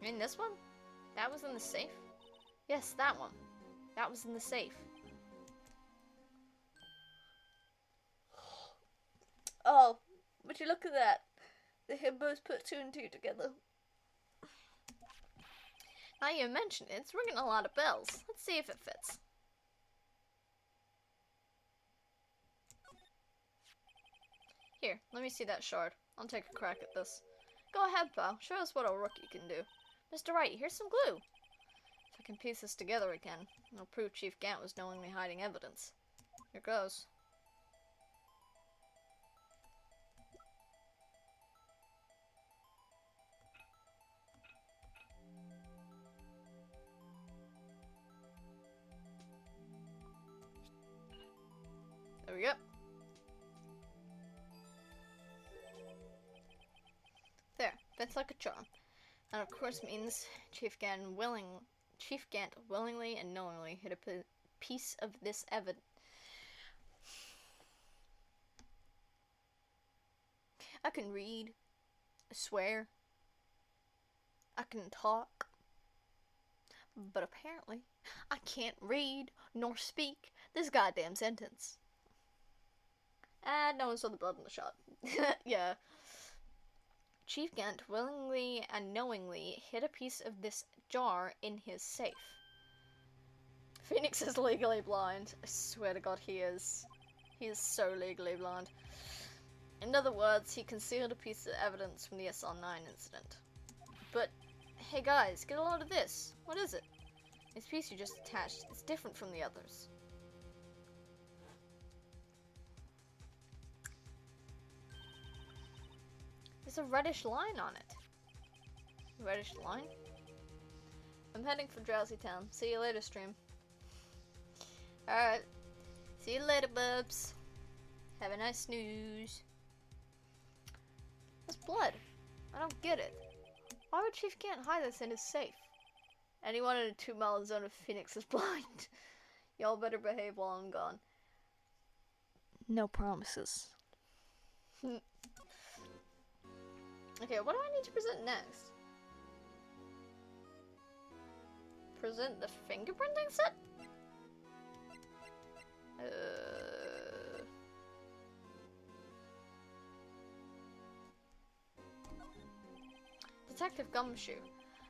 You mean this one? That was in the safe? Yes, that one. That was in the safe. Oh, would you look at that? The himbos put two and two together. Now you mention it, it's ringing a lot of bells. Let's see if it fits. Here, let me see that shard. I'll take a crack at this. Go ahead, pal. Show us what a rookie can do. Mr. Wright, here's some glue. If I can piece this together again, it'll prove Chief Gant was knowingly hiding evidence. Here goes. There we go. There, fits like a charm. And of course means Chief Gant willingly and knowingly hid a piece of this evidence. I can read, I swear, I can talk, but apparently I can't read nor speak this goddamn sentence. And no one saw the blood in the shot. Yeah. Chief Gant willingly and knowingly hid a piece of this jar in his safe. Phoenix is legally blind. I swear to God he is. He is so legally blind. In other words, he concealed a piece of evidence from the SL9 incident. But, hey guys, get a load of this. What is it? This piece you just attached is different from the others. There's a reddish line on it. Reddish line? I'm heading for Drowsy Town. See you later, stream. Alright. See you later, bubs. Have a nice snooze. That's blood. I don't get it. Why would Chief Gant hide this in his safe? Anyone in a 2-mile zone of Phoenix is blind. Y'all better behave while I'm gone. No promises. Okay, what do I need to present next? Present the fingerprinting set? Detective Gumshoe,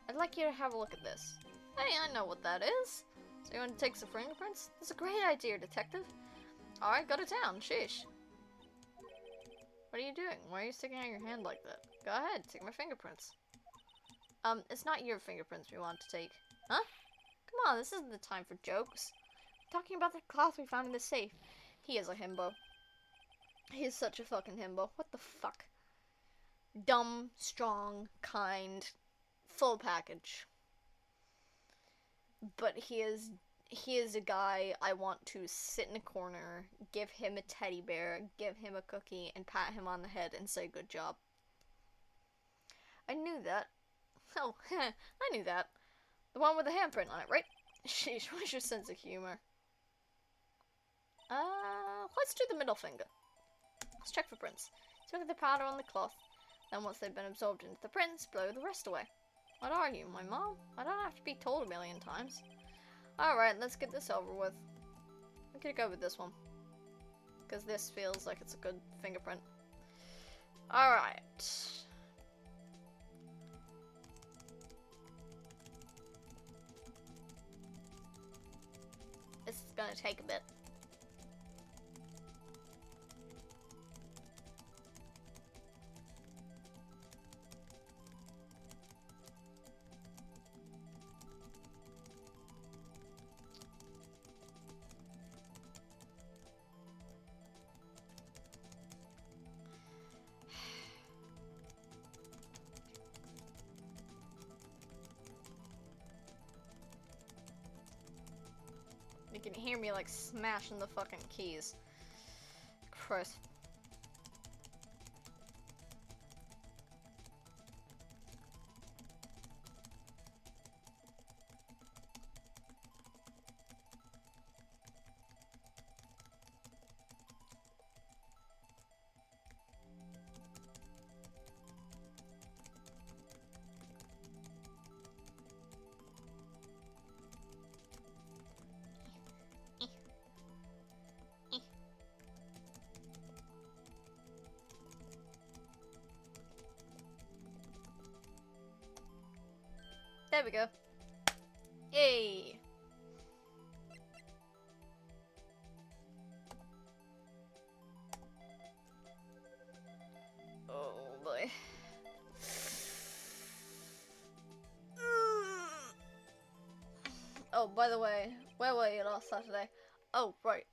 I'd like you to have a look at this. Hey, I know what that is. So you want to take some fingerprints? That's a great idea, detective. Alright, go to town. Sheesh. What are you doing? Why are you sticking out your hand like that? Go ahead, take my fingerprints. It's not your fingerprints we want to take. Huh? Come on, this isn't the time for jokes. We're talking about the cloth we found in the safe. He is a himbo. He is such a fucking himbo. What the fuck? Dumb, strong, kind, full package. But he is a guy I want to sit in a corner, give him a teddy bear, give him a cookie, and pat him on the head and say good job. I knew that. Oh, I knew that. The one with the handprint on it, right? Sheesh, what's your sense of humor? Let's do the middle finger. Let's check for prints. Let's look at the powder on the cloth. Then once they've been absorbed into the prints, blow the rest away. What are you, my mom? I don't have to be told a million times. Alright, let's get this over with. I'm gonna go with this one. Because this feels like it's a good fingerprint. Alright. This is gonna take a bit. You can hear me like smashing the fucking keys. Christ. There we go. Yay! Oh boy. Oh, by the way, where were you last Saturday? Oh, right.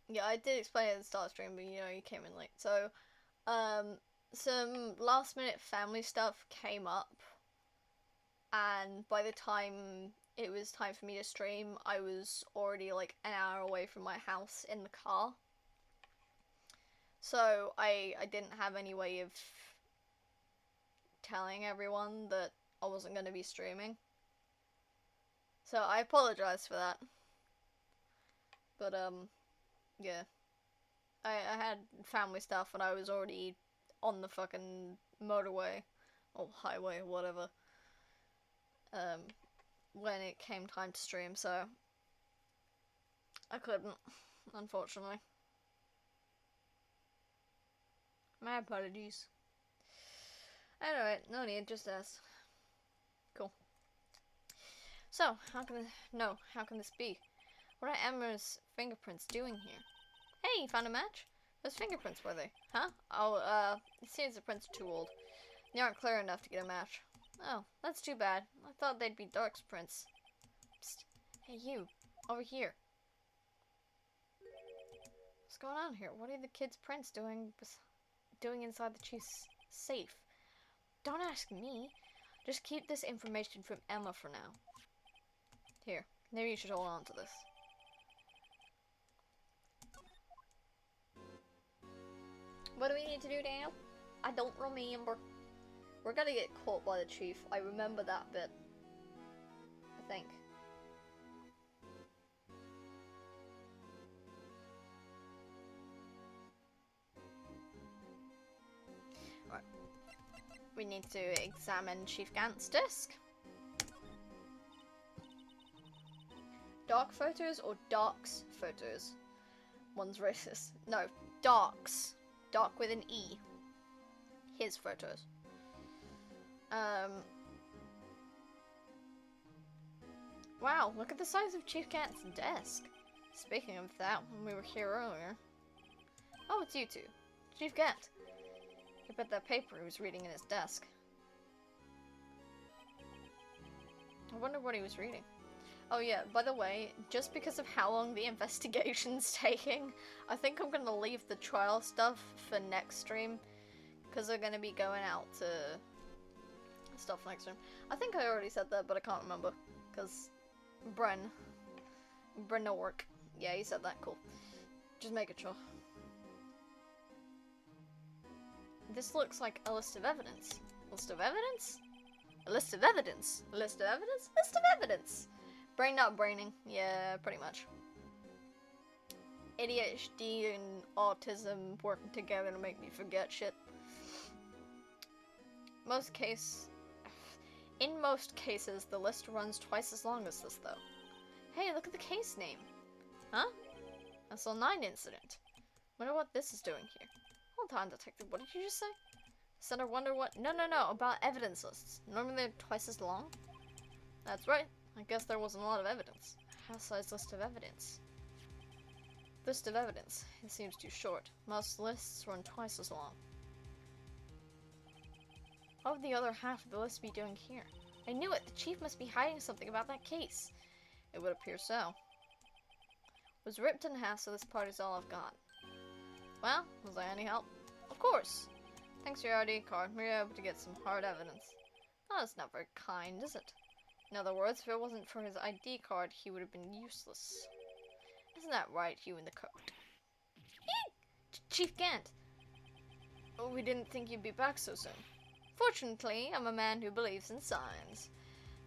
Yeah, I did explain it at the start of the stream, but you know, you came in late. So, some last minute family stuff came up, and by the time it was time for me to stream, I was already like an hour away from my house in the car. So I didn't have any way of telling everyone that I wasn't going to be streaming. So I apologize for that. But yeah. I had family stuff and I was already on the fucking motorway or highway or whatever when it came time to stream, so I couldn't, unfortunately. My apologies. Anyway, no need, just ask. Cool. So, how can this be? What are Emma's fingerprints doing here? Hey, you found a match? Whose fingerprints were they? Huh? Oh, it seems the prints are too old. They aren't clear enough to get a match. Oh, that's too bad. I thought they'd be Dark's prints. Psst. Hey, you. Over here. What's going on here? What are the kids' prints doing inside the chief's safe? Don't ask me. Just keep this information from Emma for now. Here. Maybe you should hold on to this. What do we need to do now? I don't remember. We're gonna get caught by the chief. I remember that bit. I think. Right. We need to examine Chief Gant's disk. Dark photos or Dark's photos? One's racist. No, Dark's. Dark with an E. His photos. Wow, look at the size of Chief Gant's desk. Speaking of that, when we were here earlier. Oh, it's you two. Chief Gant. I bet that paper he was reading in his desk. I wonder what he was reading. Oh yeah, by the way, just because of how long the investigation's taking, I think I'm gonna leave the trial stuff for next stream, because we're gonna be going out to stuff next stream. I think I already said that, but I can't remember, because Bren no work. Yeah, he said that, cool. Just making sure. This looks like a list of evidence. List of evidence? A list of evidence. A list of evidence? List of evidence! Brain not braining. Yeah, pretty much. ADHD and autism working together to make me forget shit. In most cases, the list runs twice as long as this, though. Hey, look at the case name. Huh? SL9 incident. Wonder what this is doing here. Hold on, detective. What did you just say? Said I wonder what. No, about evidence lists. Normally they're twice as long. That's right. I guess there wasn't a lot of evidence. Half-size list of evidence. List of evidence. It seems too short. Most lists run twice as long. What would the other half of the list be doing here? I knew it! The chief must be hiding something about that case. It would appear so. Was ripped in half, so this part is all I've got. Well, was I any help? Of course! Thanks to your ID card, we were able to get some hard evidence. Oh, that's not very kind, is it? In other words, if it wasn't for his ID card, he would have been useless. Isn't that right, you in the coat? Chief Gant! Oh, we didn't think you'd be back so soon. Fortunately, I'm a man who believes in signs.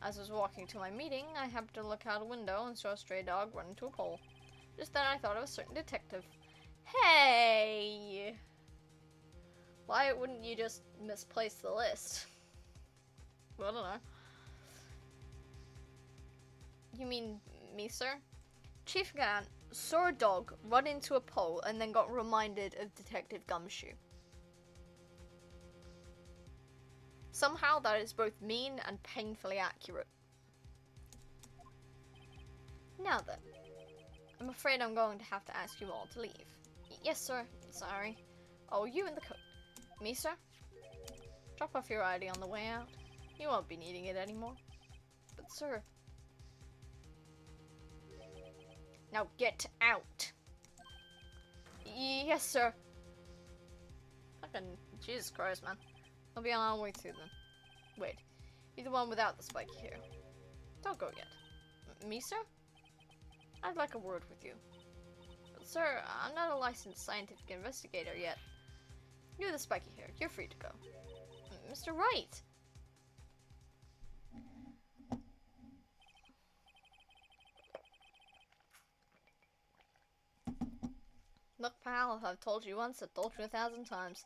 As I was walking to my meeting, I happened to look out a window and saw a stray dog run into a pole. Just then I thought of a certain detective. Hey! Why wouldn't you just misplace the list? I don't know. You mean me, sir? Chief Gant saw a dog run into a pole and then got reminded of Detective Gumshoe. Somehow that is both mean and painfully accurate. Now then, I'm afraid I'm going to have to ask you all to leave. Yes, sir. Sorry. Oh, you in the coat. Me, sir? Drop off your ID on the way out. You won't be needing it anymore. But, sir... Now get out. Yes, sir. Fucking Jesus Christ, man. I'll be on our way through then. Wait, you're the one without the spiky hair. Don't go yet. Me, sir? I'd like a word with you. But, sir, I'm not a licensed scientific investigator yet. You're the spiky hair. You're free to go. Mr. Wright! Look, pal, I've told you once, I've told you 1,000 times.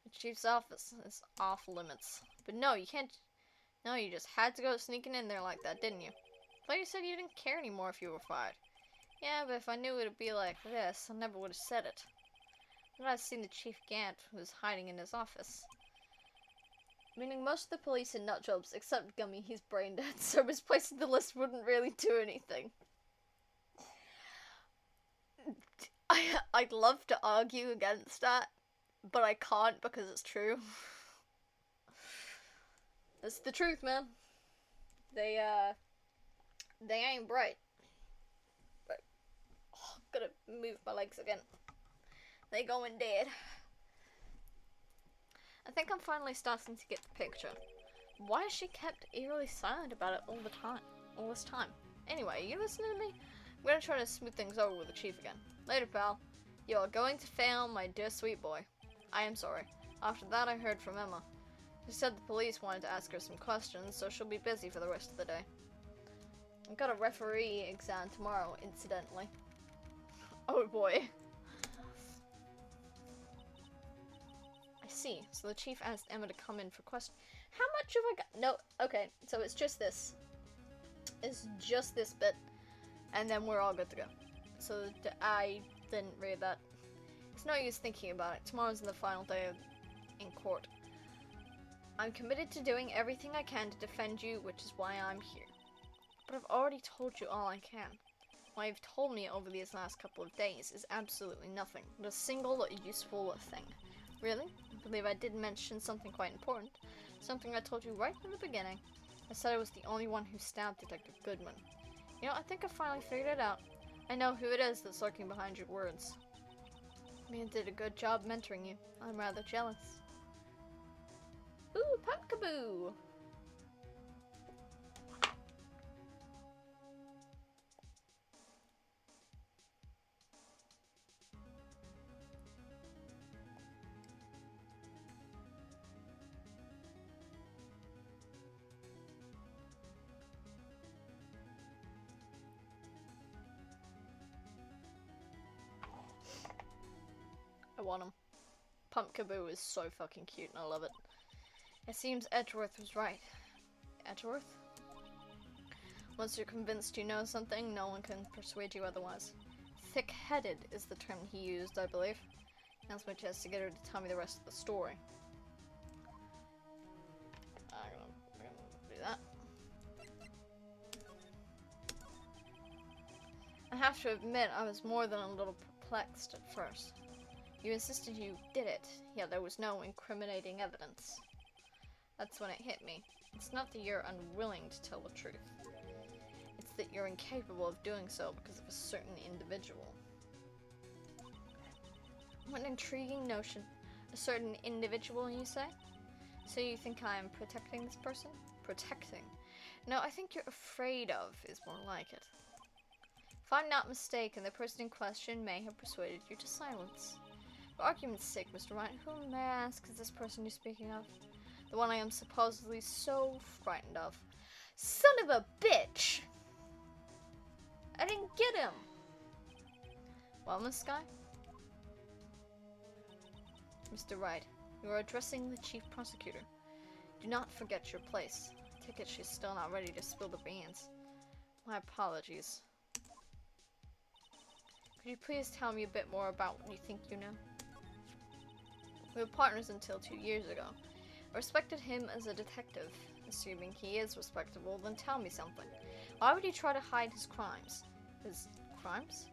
The chief's office is off limits. But no, you can't. No, you just had to go sneaking in there like that, didn't you? I thought you said you didn't care anymore if you were fired. Yeah, but if I knew it would be like this, I never would have said it. But I've seen the Chief Gant who's hiding in his office. Meaning most of the police in nut jobs, except Gummy, he's brain dead, so misplacing the list wouldn't really do anything. I'd love to argue against that, but I can't because it's true. It's the truth, man. They ain't bright. But, gotta move my legs again. They going dead. I think I'm finally starting to get the picture. Why has she kept eerily silent about it all this time? Anyway, you listening to me? I'm gonna try to smooth things over with the chief again. Later, pal. You are going to fail, my dear sweet boy. I am sorry. After that, I heard from Emma. She said the police wanted to ask her some questions, so she'll be busy for the rest of the day. I've got a referee exam tomorrow, incidentally. Oh boy. I see. So the chief asked Emma to come in for questions. How much have I got? No, okay. So it's just this. It's just this bit. And then we're all good to go. So I didn't read that. It's no use thinking about it. Tomorrow's the final day in court. I'm committed to doing everything I can to defend you, which is why I'm here. But I've already told you all I can. What you've told me over these last couple of days is absolutely nothing. Not a single useful thing. Really? I believe I did mention something quite important. Something I told you right from the beginning. I said I was the only one who stabbed Detective Goodman. You know, I think I finally figured it out. I know who it is that's lurking behind your words. Mia did a good job mentoring you. I'm rather jealous. Ooh, Pumpkaboo! I want him. Pumpkaboo is so fucking cute and I love it. It seems Edgeworth was right. Edgeworth? Once you're convinced you know something, no one can persuade you otherwise. Thick-headed is the term he used, I believe. That's my chance to get her to tell me the rest of the story. I'm gonna do that. I have to admit, I was more than a little perplexed at first. You insisted you did it, yet there was no incriminating evidence. That's when it hit me. It's not that you're unwilling to tell the truth. It's that you're incapable of doing so because of a certain individual. What an intriguing notion. A certain individual, you say? So you think I am protecting this person? Protecting? No, I think you're afraid of is more like it. If I'm not mistaken, the person in question may have persuaded you to silence. For argument's sake, Mr. Wright, whom, may I ask, is this person you're speaking of? The one I am supposedly so frightened of. Son of a bitch! I didn't get him! Well, Miss Skye? Mr. Wright, you are addressing the chief prosecutor. Do not forget your place. I take it she's still not ready to spill the beans. My apologies. Could you please tell me a bit more about what you think you know? We were partners until 2 years ago. I respected him as a detective. Assuming he is respectable, then tell me something. Why would he try to hide his crimes? His crimes?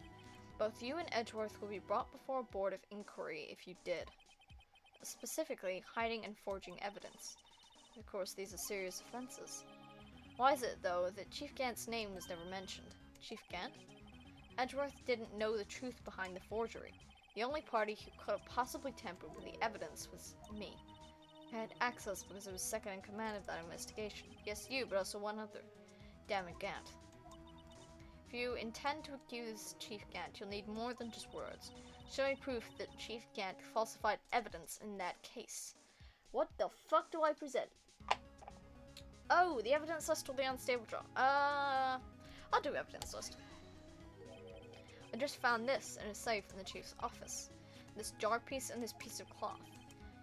Both you and Edgeworth will be brought before a board of inquiry if you did. Specifically, hiding and forging evidence. Of course, these are serious offenses. Why is it, though, that Chief Gant's name was never mentioned? Chief Gant? Edgeworth didn't know the truth behind the forgery. The only party who could have possibly tampered with the evidence was me. I had access because I was second in command of that investigation. Yes, you, but also one other. Damn it, Gant. If you intend to accuse Chief Gant, you'll need more than just words. Show me proof that Chief Gant falsified evidence in that case. What the fuck do I present? Oh, the evidence list or the unstable draw? I'll do evidence list. I just found this in a safe in the chief's office. This jar piece and this piece of cloth.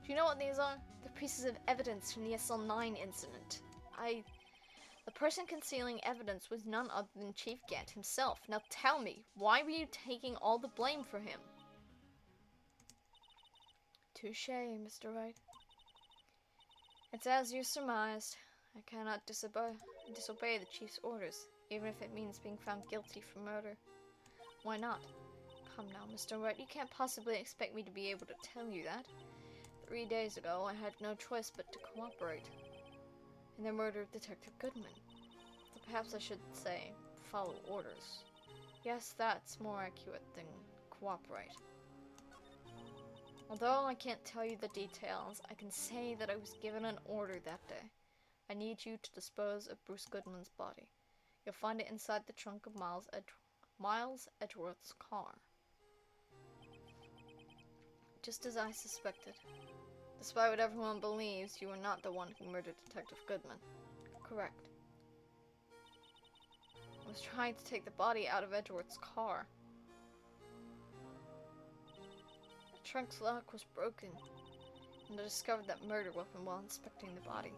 Do you know what these are? The pieces of evidence from the SL9 incident. The person concealing evidence was none other than Chief Gant himself. Now tell me, why were you taking all the blame for him? Touché, Mr. Wright. It's as you surmised. I cannot disobey the chief's orders, even if it means being found guilty for murder. Why not? Come now, Mr. Wright, you can't possibly expect me to be able to tell you that. 3 days ago, I had no choice but to cooperate in the murder of Detective Goodman. So perhaps I should say, follow orders. Yes, that's more accurate than cooperate. Although I can't tell you the details, I can say that I was given an order that day. I need you to dispose of Bruce Goodman's body. You'll find it inside the trunk of Miles Edgeworth's car. Just as I suspected. Despite what everyone believes, you were not the one who murdered Detective Goodman. Correct. I was trying to take the body out of Edgeworth's car. The trunk's lock was broken, and I discovered that murder weapon while inspecting the body.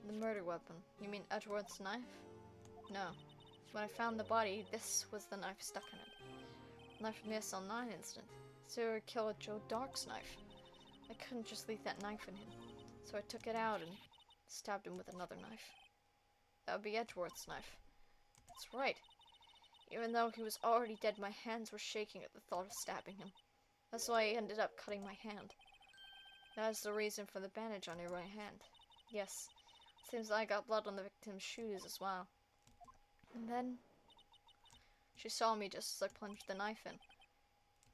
The murder weapon? You mean Edgeworth's knife? No. When I found the body, this was the knife stuck in it. Knife from the SL9 incident. Serial killer Joe Dark's knife. I couldn't just leave that knife in him, so I took it out and stabbed him with another knife. That would be Edgeworth's knife. That's right. Even though he was already dead, my hands were shaking at the thought of stabbing him. That's why I ended up cutting my hand. That is the reason for the bandage on your right hand. Yes, seems I got blood on the victim's shoes as well. And then she saw me just as I plunged the knife in.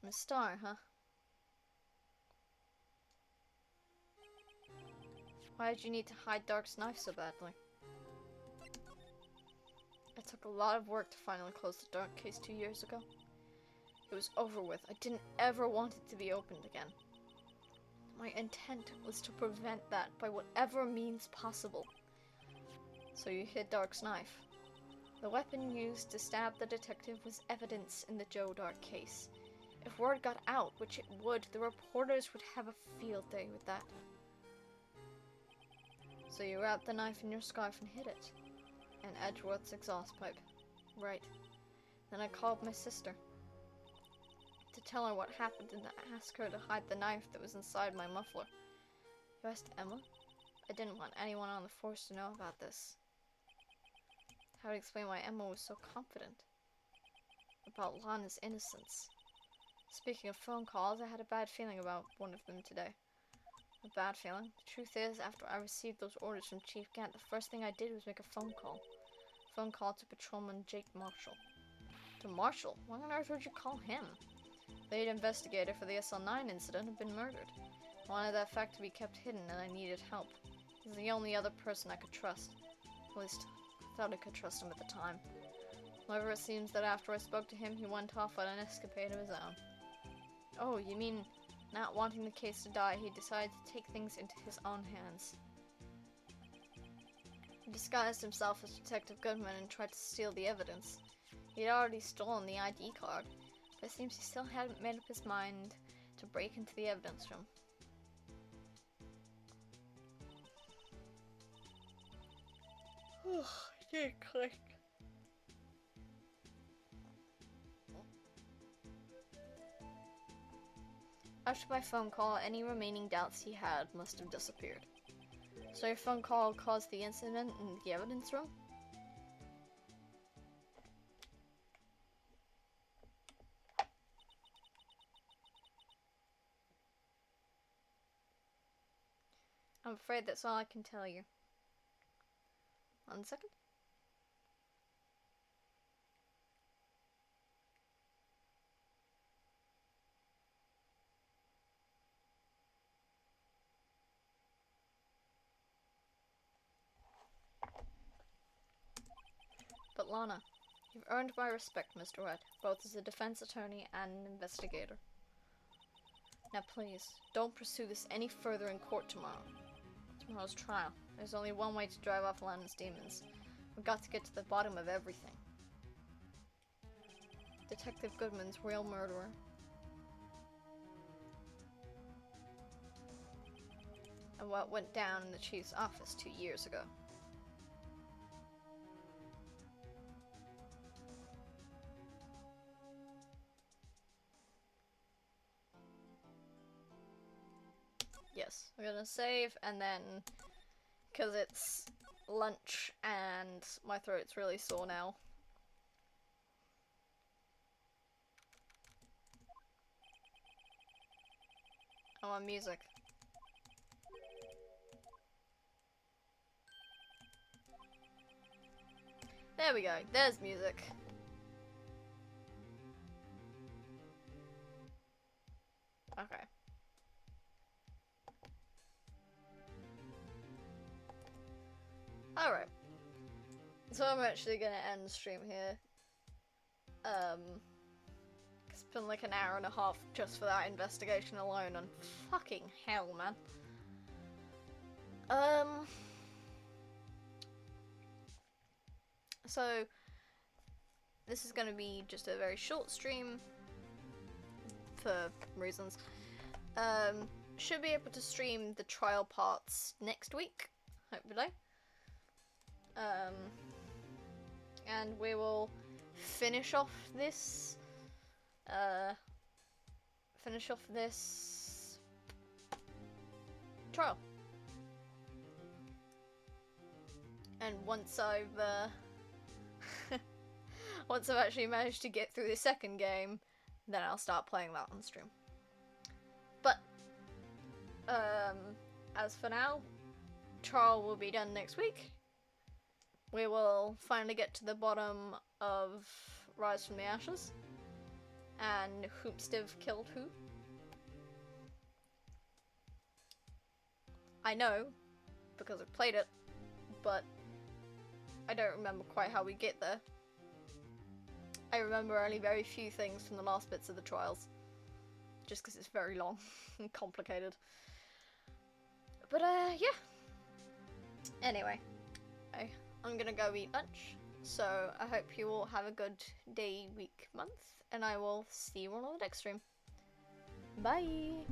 Miss Starr, huh? Why did you need to hide Dark's knife so badly? It took a lot of work to finally close the Dark case 2 years ago. It was over with. I didn't ever want it to be opened again. My intent was to prevent that by whatever means possible. So you hid Dark's knife. The weapon used to stab the detective was evidence in the Joe Dark case. If word got out, which it would, the reporters would have a field day with that. So you wrapped the knife in your scarf and hid it. In Edgeworth's exhaust pipe. Right. Then I called my sister to tell her what happened and ask her to hide the knife that was inside my muffler. You asked Emma? I didn't want anyone on the force to know about this. How to explain why Emma was so confident about Lana's innocence. Speaking of phone calls, I had a bad feeling about one of them today. A bad feeling? The truth is, after I received those orders from Chief Gant, the first thing I did was make a phone call. Phone call to Patrolman Jake Marshall. To Marshall? Why on earth would you call him? The lead investigator for the SL9 incident had been murdered. I wanted that fact to be kept hidden, and I needed help. He was the only other person I could trust. At least, I thought I could trust him at the time. However, it seems that after I spoke to him, he went off on an escapade of his own. Oh, you mean, not wanting the case to die, he decided to take things into his own hands. He disguised himself as Detective Goodman and tried to steal the evidence. He had already stolen the ID card, but it seems he still hadn't made up his mind to break into the evidence room. Didn't click. After my phone call, any remaining doubts he had must have disappeared. So your phone call caused the incident in the evidence room? I'm afraid that's all I can tell you. 1 second. But Lana, you've earned my respect, Mr. Red, both as a defense attorney and an investigator. Now please, don't pursue this any further in court tomorrow. Tomorrow's trial. There's only one way to drive off Lana's demons. We've got to get to the bottom of everything. Detective Goodman's real murderer. And what went down in the chief's office 2 years ago. Yes, I'm gonna save, and then, because it's lunch and my throat's really sore now. I want music. There we go, there's music. Okay. Alright. So I'm actually gonna end the stream here. It's been like an hour and a half just for that investigation alone, and fucking hell, man. So this is gonna be just a very short stream for reasons. Should be able to stream the trial parts next week, hopefully. And we will finish off this trial. And once I've once I've actually managed to get through the second game, then I'll start playing that on stream. But as for now, trial will be done next week. We will finally get to the bottom of Rise from the Ashes and Hoopstiv killed who. I know, because I've played it, but I don't remember quite how we get there. I remember only very few things from the last bits of the trials, just because it's very long and complicated. But yeah. Anyway, I'm gonna go eat lunch, so I hope you all have a good day, week, month, and I will see you all on the next stream. Bye!